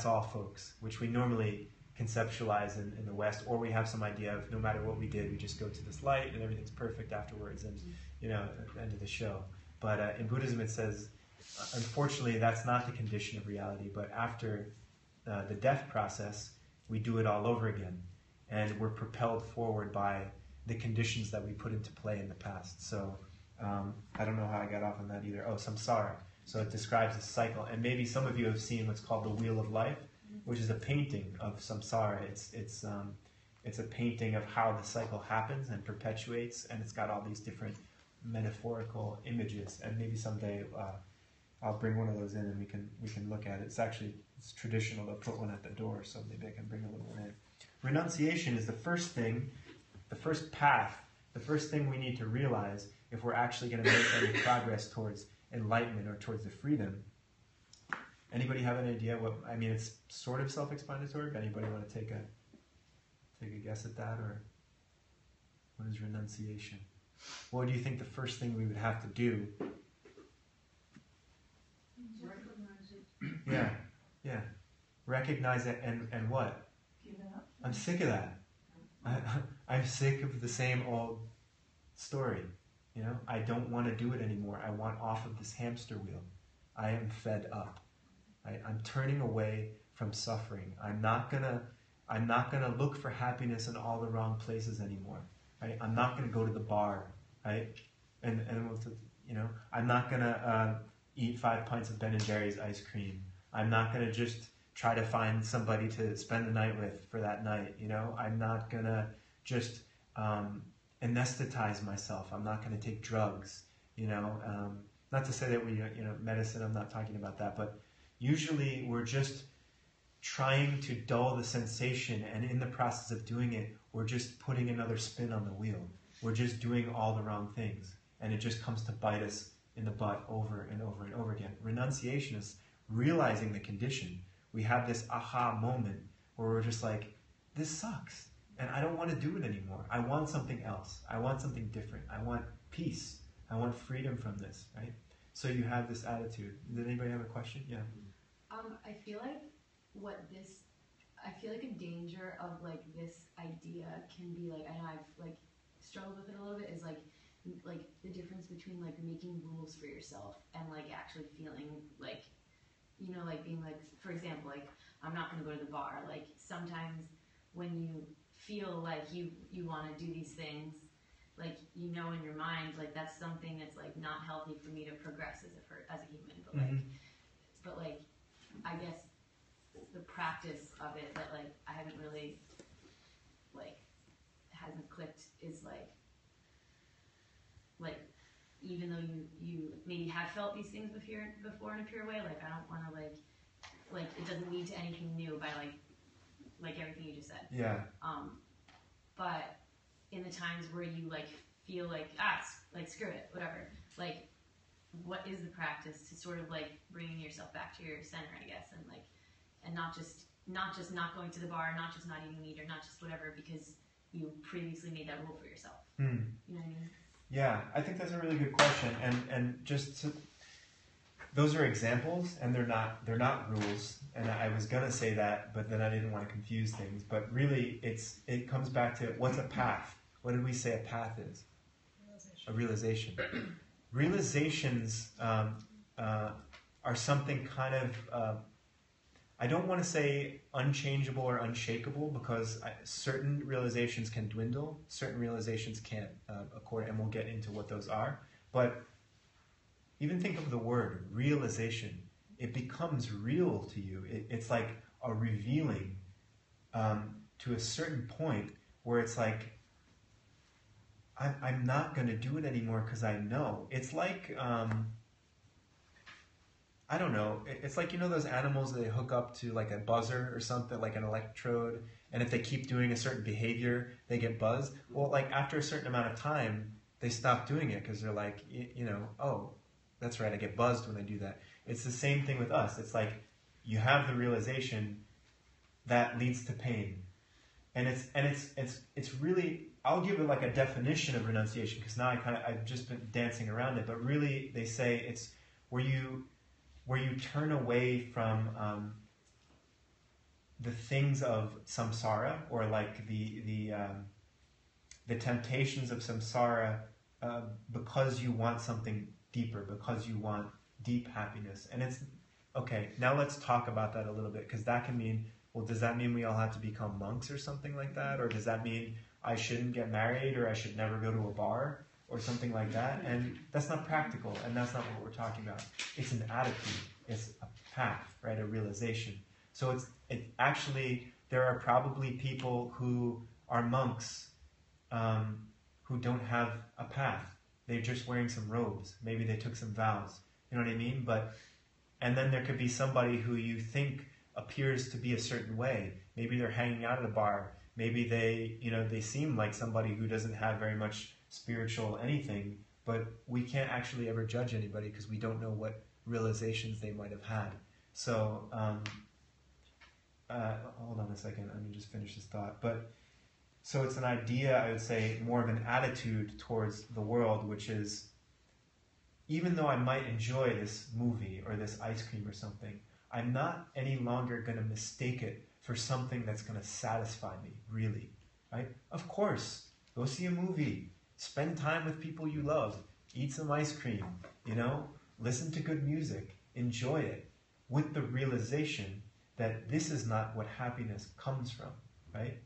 all, folks, which we normally conceptualize in the West, or we have some idea of no matter what we did, we just go to this light and everything's perfect afterwards, and at the end of the show. But in Buddhism it says, unfortunately, that's not the condition of reality, but after the death process, we do it all over again, and we're propelled forward by the conditions that we put into play in the past. So I don't know how I got off on that either. Oh, samsara. So it describes a cycle, and maybe some of you have seen what's called the Wheel of Life, which is a painting of samsara. It's a painting of how the cycle happens and perpetuates, and it's got all these different metaphorical images. And maybe someday I'll bring one of those in and we can look at it. It's traditional to put one at the door, so maybe I can bring a little one in. Renunciation is the first thing, the first path, the first thing we need to realize if we're actually going to make any progress towards enlightenment or towards the freedom. Anybody have an idea it's sort of self-explanatory, but anybody want to take a guess at that, or what is renunciation? What do you think the first thing we would have to do? Recognize it. Yeah. Recognize it and what? Give it up. I'm sick of that. I'm sick of the same old story. I don't want to do it anymore. I want off of this hamster wheel. I am fed up. I'm turning away from suffering. I'm not gonna look for happiness in all the wrong places anymore. Right? I'm not gonna go to the bar. Right? And I'm not gonna eat 5 pints of Ben & Jerry's ice cream. I'm not gonna just try to find somebody to spend the night with for that night. I'm not gonna just anesthetize myself. I'm not going to take drugs. Not to say that we, medicine. I'm not talking about that, but usually we're just trying to dull the sensation, and in the process of doing it, we're just putting another spin on the wheel. We're just doing all the wrong things, and it just comes to bite us in the butt over and over and over again. Renunciation is realizing the condition. We have this aha moment where we're just like, this sucks. And I don't want to do it anymore. I want something else. I want something different. I want peace. I want freedom from this, right? So you have this attitude. Did anybody have a question? Yeah. I feel like a danger of this idea can be and I've struggled with it a little bit, is like the difference between making rules for yourself and actually feeling being for example, I'm not going to go to the bar. Sometimes when you feel like you want to do these things, like, you know, in your mind, like, that's something that's, like, not healthy for me to progress as a human, but like, but like, I guess the practice of it that, like, I haven't really, like, hasn't clicked is like, even though you maybe have felt these things before in a pure way, like, I don't want to, like, it doesn't lead to anything new by, like everything you just said. Yeah. But in the times where you, like, feel like, like, screw it, whatever, like, what is the practice to sort of, like, bringing yourself back to your center, I guess, and, like, and not just not going to the bar, not just not eating meat, or not just whatever because you previously made that rule for yourself. You know what I mean? Yeah, I think that's a really good question, and just those are examples, and they're not rules. And I was gonna say that, but then I didn't want to confuse things. But really, it comes back to what's a path. What did we say a path is? A realization. Realizations are something kind of. I don't want to say unchangeable or unshakable because certain realizations can dwindle, certain realizations can't, and we'll get into what those are. But even think of the word realization. It becomes real to you. It's like a revealing to a certain point where it's like, I'm not going to do it anymore because I know. It's like... I don't know, it's like, you know those animals that they hook up to like a buzzer or something, like an electrode, and if they keep doing a certain behavior, they get buzzed? Well, like after a certain amount of time, they stop doing it because they're like, you know, oh, that's right, I get buzzed when I do that. It's the same thing with us. It's like you have the realization that leads to pain. And it's really, I'll give it like a definition of renunciation because now I've just been dancing around it, but really they say it's where you turn away from the things of samsara, or like the temptations of samsara, because you want something deeper, because you want deep happiness. And it's okay. Now let's talk about that a little bit, because that can mean, well, does that mean we all have to become monks or something like that, or does that mean I shouldn't get married, or I should never go to a bar? Or something like that, and that's not practical, and that's not what we're talking about. It's an attitude, it's a path, right? A realization. So it actually, there are probably people who are monks who don't have a path. They're just wearing some robes. Maybe they took some vows. You know what I mean? And then there could be somebody who you think appears to be a certain way. Maybe they're hanging out at a bar. Maybe they seem like somebody who doesn't have very much spiritual anything, but we can't actually ever judge anybody because we don't know what realizations they might have had. So, hold on a second, let me just finish this thought. So it's an idea, I would say, more of an attitude towards the world, which is, even though I might enjoy this movie or this ice cream or something, I'm not any longer going to mistake it for something that's going to satisfy me, really, right? Of course, go see a movie. Spend time with people you love. Eat some ice cream, listen to good music. Enjoy it with the realization that this is not what happiness comes from, right?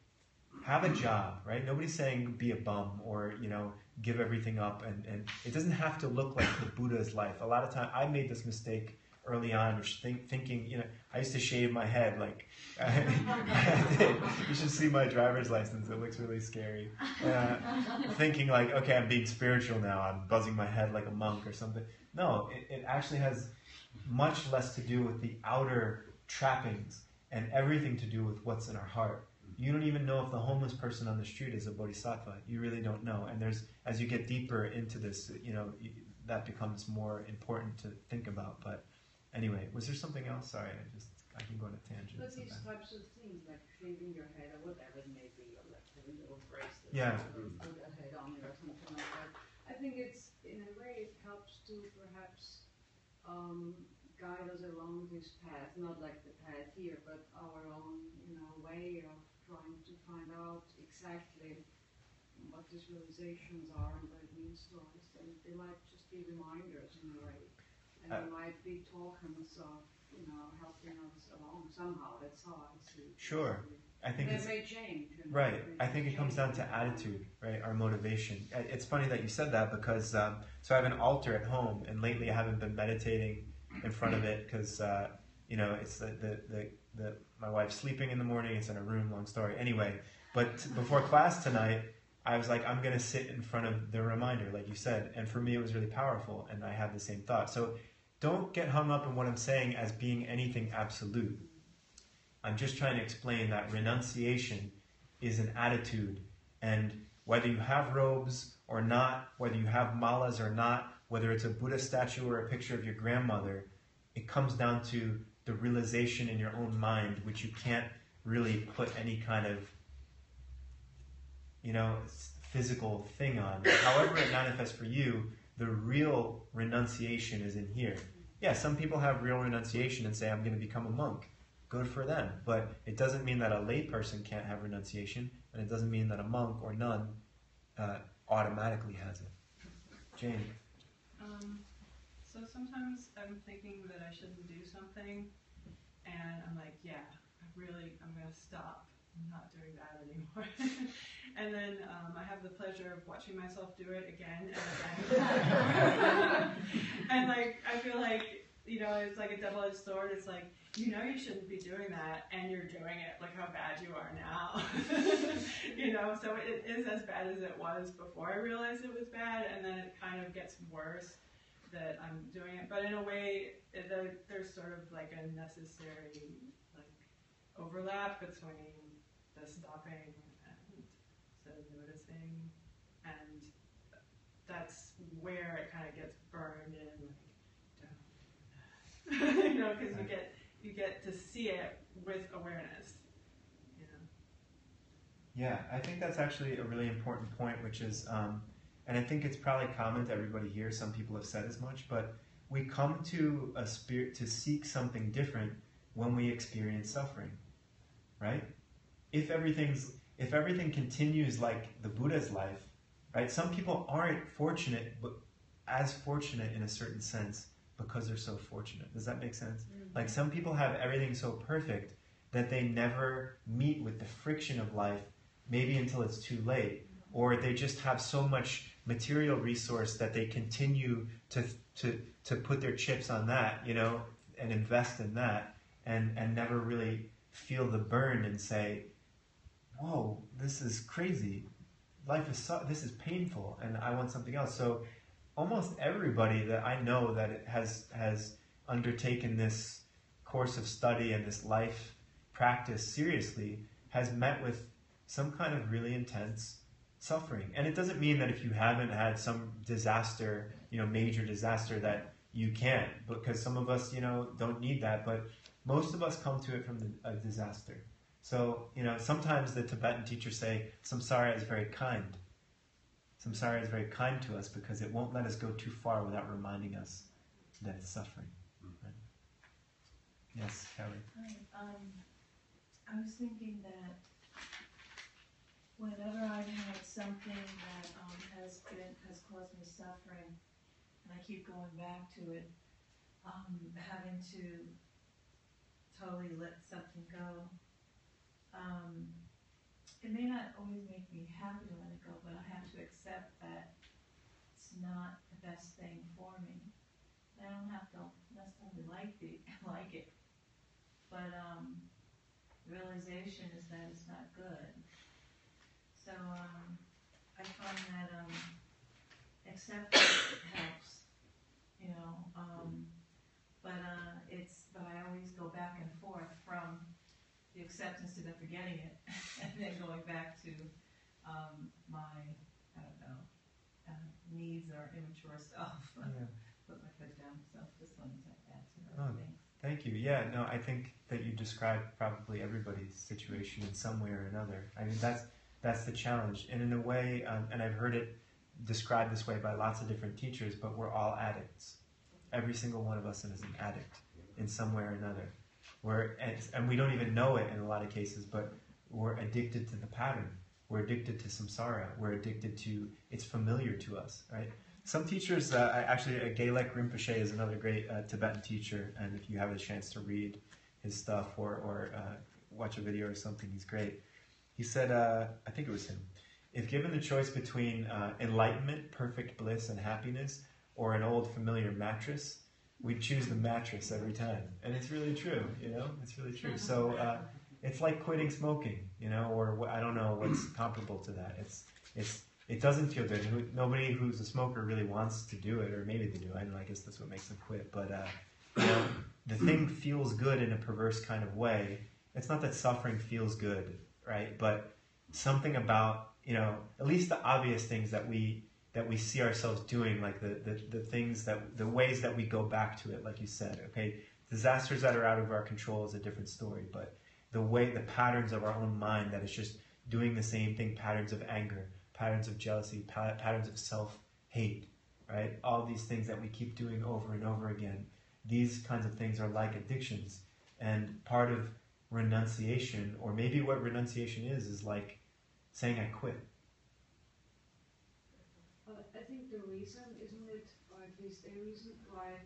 Have a job, right? Nobody's saying be a bum or, give everything up. And it doesn't have to look like the Buddha's life. A lot of time, I made this mistake early on, thinking, I used to shave my head like, you should see my driver's license, it looks really scary. Thinking like, okay, I'm being spiritual now, I'm buzzing my head like a monk or something. No, it actually has much less to do with the outer trappings and everything to do with what's in our heart. You don't even know if the homeless person on the street is a bodhisattva. You really don't know. And as you get deeper into this, that becomes more important to think about. But anyway, was there something else? Sorry, I can go on a tangent. But these types of things, like shaving your head or whatever it may be, or like having a little bracelet, put a head on it or something like that. I think it's, in a way, it helps to perhaps guide us along this path, not like the path here, but our own, way of trying to find out exactly what these realizations are and what it means to us. And they might just be reminders in a way. And they might be tokens of helping us along somehow. That's how I see it. Sure. I think it may change. Right. I think it comes down to attitude, right? Our motivation. It's funny that you said that because so I have an altar at home, and lately I haven't been meditating in front of it because it's my wife's sleeping in the morning. It's in a room. Long story. Anyway, but before class tonight, I was like, I'm going to sit in front of the reminder, like you said, and for me it was really powerful, and I had the same thought. So don't get hung up in what I'm saying as being anything absolute. I'm just trying to explain that renunciation is an attitude, and whether you have robes or not, whether you have malas or not, whether it's a Buddha statue or a picture of your grandmother, it comes down to the realization in your own mind, which you can't really put any kind of, physical thing on. However it manifests for you, the real renunciation is in here. Yeah, some people have real renunciation and say, I'm going to become a monk. Good for them. But it doesn't mean that a lay person can't have renunciation, and it doesn't mean that a monk or nun automatically has it. Jane? So sometimes I'm thinking that I shouldn't do something, and I'm like, I'm going to stop. I'm not doing that anymore. And then I have the pleasure of watching myself do it again and again. And I feel like, it's like a double-edged sword. It's like, you shouldn't be doing that, and you're doing it. Look how bad you are now. So it is as bad as it was before I realized it was bad, and then it kind of gets worse that I'm doing it. But in a way, there's sort of like a necessary overlap between the stopping and the noticing, and that's where it kind of gets burned in, don't, because you get to see it with awareness. Yeah, I think that's actually a really important point, which is, and I think it's probably common to everybody here. Some people have said as much, but we come to a spirit to seek something different when we experience suffering, right? If everything continues like the Buddha's life, right? Some people aren't fortunate, but as fortunate in a certain sense because they're so fortunate. Does that make sense? Mm-hmm. Like some people have everything so perfect that they never meet with the friction of life, maybe until it's too late, or they just have so much material resource that they continue to put their chips on that, and invest in that, and never really feel the burn and say, whoa, this is crazy. Life is this is painful, and I want something else. So almost everybody that I know that has undertaken this course of study and this life practice seriously has met with some kind of really intense suffering. And it doesn't mean that if you haven't had some disaster, major disaster, that you can't, because some of us, don't need that, but most of us come to it from a disaster. So, sometimes the Tibetan teachers say, samsara is very kind. Samsara is very kind to us because it won't let us go too far without reminding us that it's suffering. Right? Yes, Kelly? Hi. I was thinking that whenever I've had something that has caused me suffering, and I keep going back to it, having to totally let something go. It may not always make me happy to let it go, but I have to accept that it's not the best thing for me. I don't have to necessarily like it, but the realization is that it's not good. So I find that acceptance helps, but I always go back and forth from the acceptance to the forgetting it, and then going back to my, needs or immature self. Yeah. Put my foot down. So just wanted to add to that. Thanks. Thank you. Yeah, no, I think that you described probably everybody's situation in some way or another. I mean, that's the challenge. And in a way, and I've heard it described this way by lots of different teachers, but we're all addicts. Every single one of us is an addict in some way or another. And we don't even know it in a lot of cases, but we're addicted to the pattern. We're addicted to samsara. We're addicted to, it's familiar to us, right? Some teachers, actually, Gelek Rinpoche is another great Tibetan teacher, and if you have a chance to read his stuff or watch a video or something, he's great. He said, I think it was him, if given the choice between enlightenment, perfect bliss, and happiness, or an old familiar mattress, we'd choose the mattress every time. And it's really true, it's really true. So it's like quitting smoking, or I don't know what's comparable to that. It doesn't feel good. Nobody who's a smoker really wants to do it, or maybe they do. I don't know, I guess that's what makes them quit. But the thing feels good in a perverse kind of way. It's not that suffering feels good, right? But something about, at least the obvious things that we see ourselves doing, like the things the ways that we go back to it, like you said, okay? Disasters that are out of our control is a different story, but the patterns of our own mind that is just doing the same thing, patterns of anger, patterns of jealousy, patterns of self-hate, right? All these things that we keep doing over and over again. These kinds of things are like addictions. And part of renunciation, or maybe what renunciation is like saying I quit. I think the reason, isn't it, or at least a reason why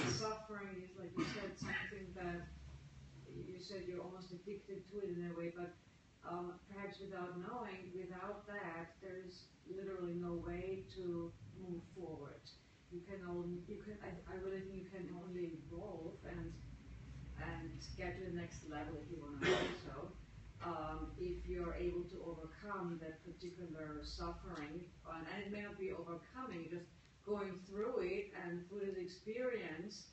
suffering is, like you said, something that you said you're almost addicted to it in a way, but perhaps without knowing, without that, there is literally no way to move forward. I really think you can only evolve and get to the next level, if you want to do so, if you're able to overcome that particular suffering. And it may not be overcoming, just going through it, and through this experience,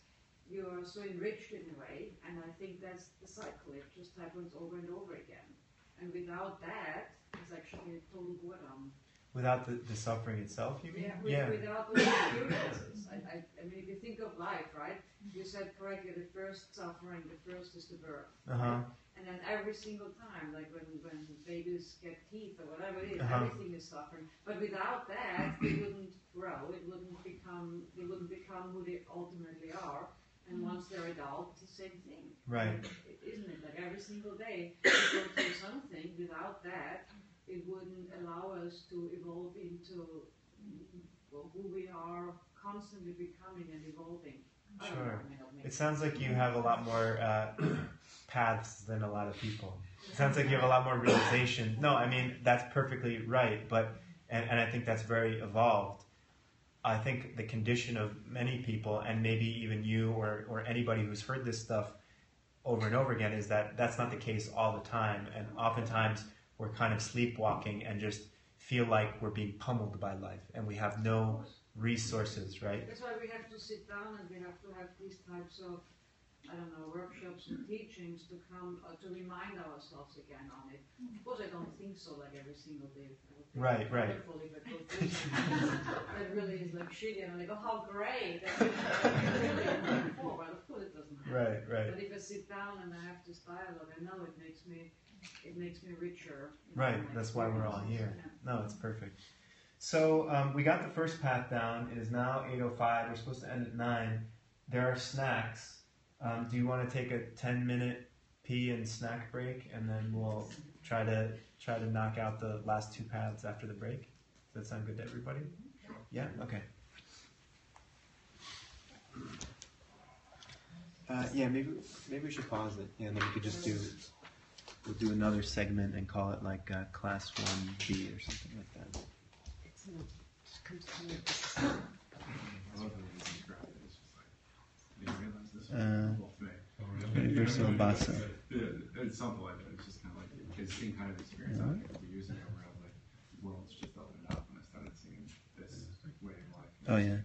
you're so enriched in a way, and I think that's the cycle. It just happens over and over again. And without that, it's actually a total boredom. Without the suffering itself, you mean? Without those experiences. I mean, if you think of life, right? You said correctly, the first suffering, the first is the birth. Right? And then every single time, like when babies get teeth or whatever it is, everything is suffering. But without that, they wouldn't grow. They wouldn't become who they ultimately are. And once they're adult, it's the same thing. Right. Isn't it? Like every single day, we go through something. Without that, it wouldn't allow us to evolve into who we are, constantly becoming and evolving. Sure. It sounds like you have a lot more paths than a lot of people. It sounds like you have a lot more realization. No, I mean, that's perfectly right, and I think that's very evolved. I think the condition of many people, and maybe even you or anybody who's heard this stuff over and over again, is that that's not the case all the time, and oftentimes we're kind of sleepwalking and just feel like we're being pummeled by life, and we have no resources, right? That's why we have to sit down and we have to have these types of, workshops and teachings to come to remind ourselves again on it. Of course, I don't think so like every single day. Right. That really is like shitty, and I'm like, oh, how great! Of course, it doesn't happen. Right. But if I sit down and I have this dialogue, I know it makes me richer. Right. That's why we're all here. No, it's perfect. So we got the first path down. It is now 8:05. We're supposed to end at 9. There are snacks. Do you want to take a 10-minute pee and snack break, and then we'll try to knock out the last 2 paths after the break? Does that sound good to everybody? Yeah. Okay. Maybe we should pause it, and then we could just we'll do another segment and call it like Class 1B or something like that. Universal Basa. It's something like that. It's just kind of like the same kind of experience I think we use in the world. Like the world's just opened up, and I started seeing this way of life. Oh yeah.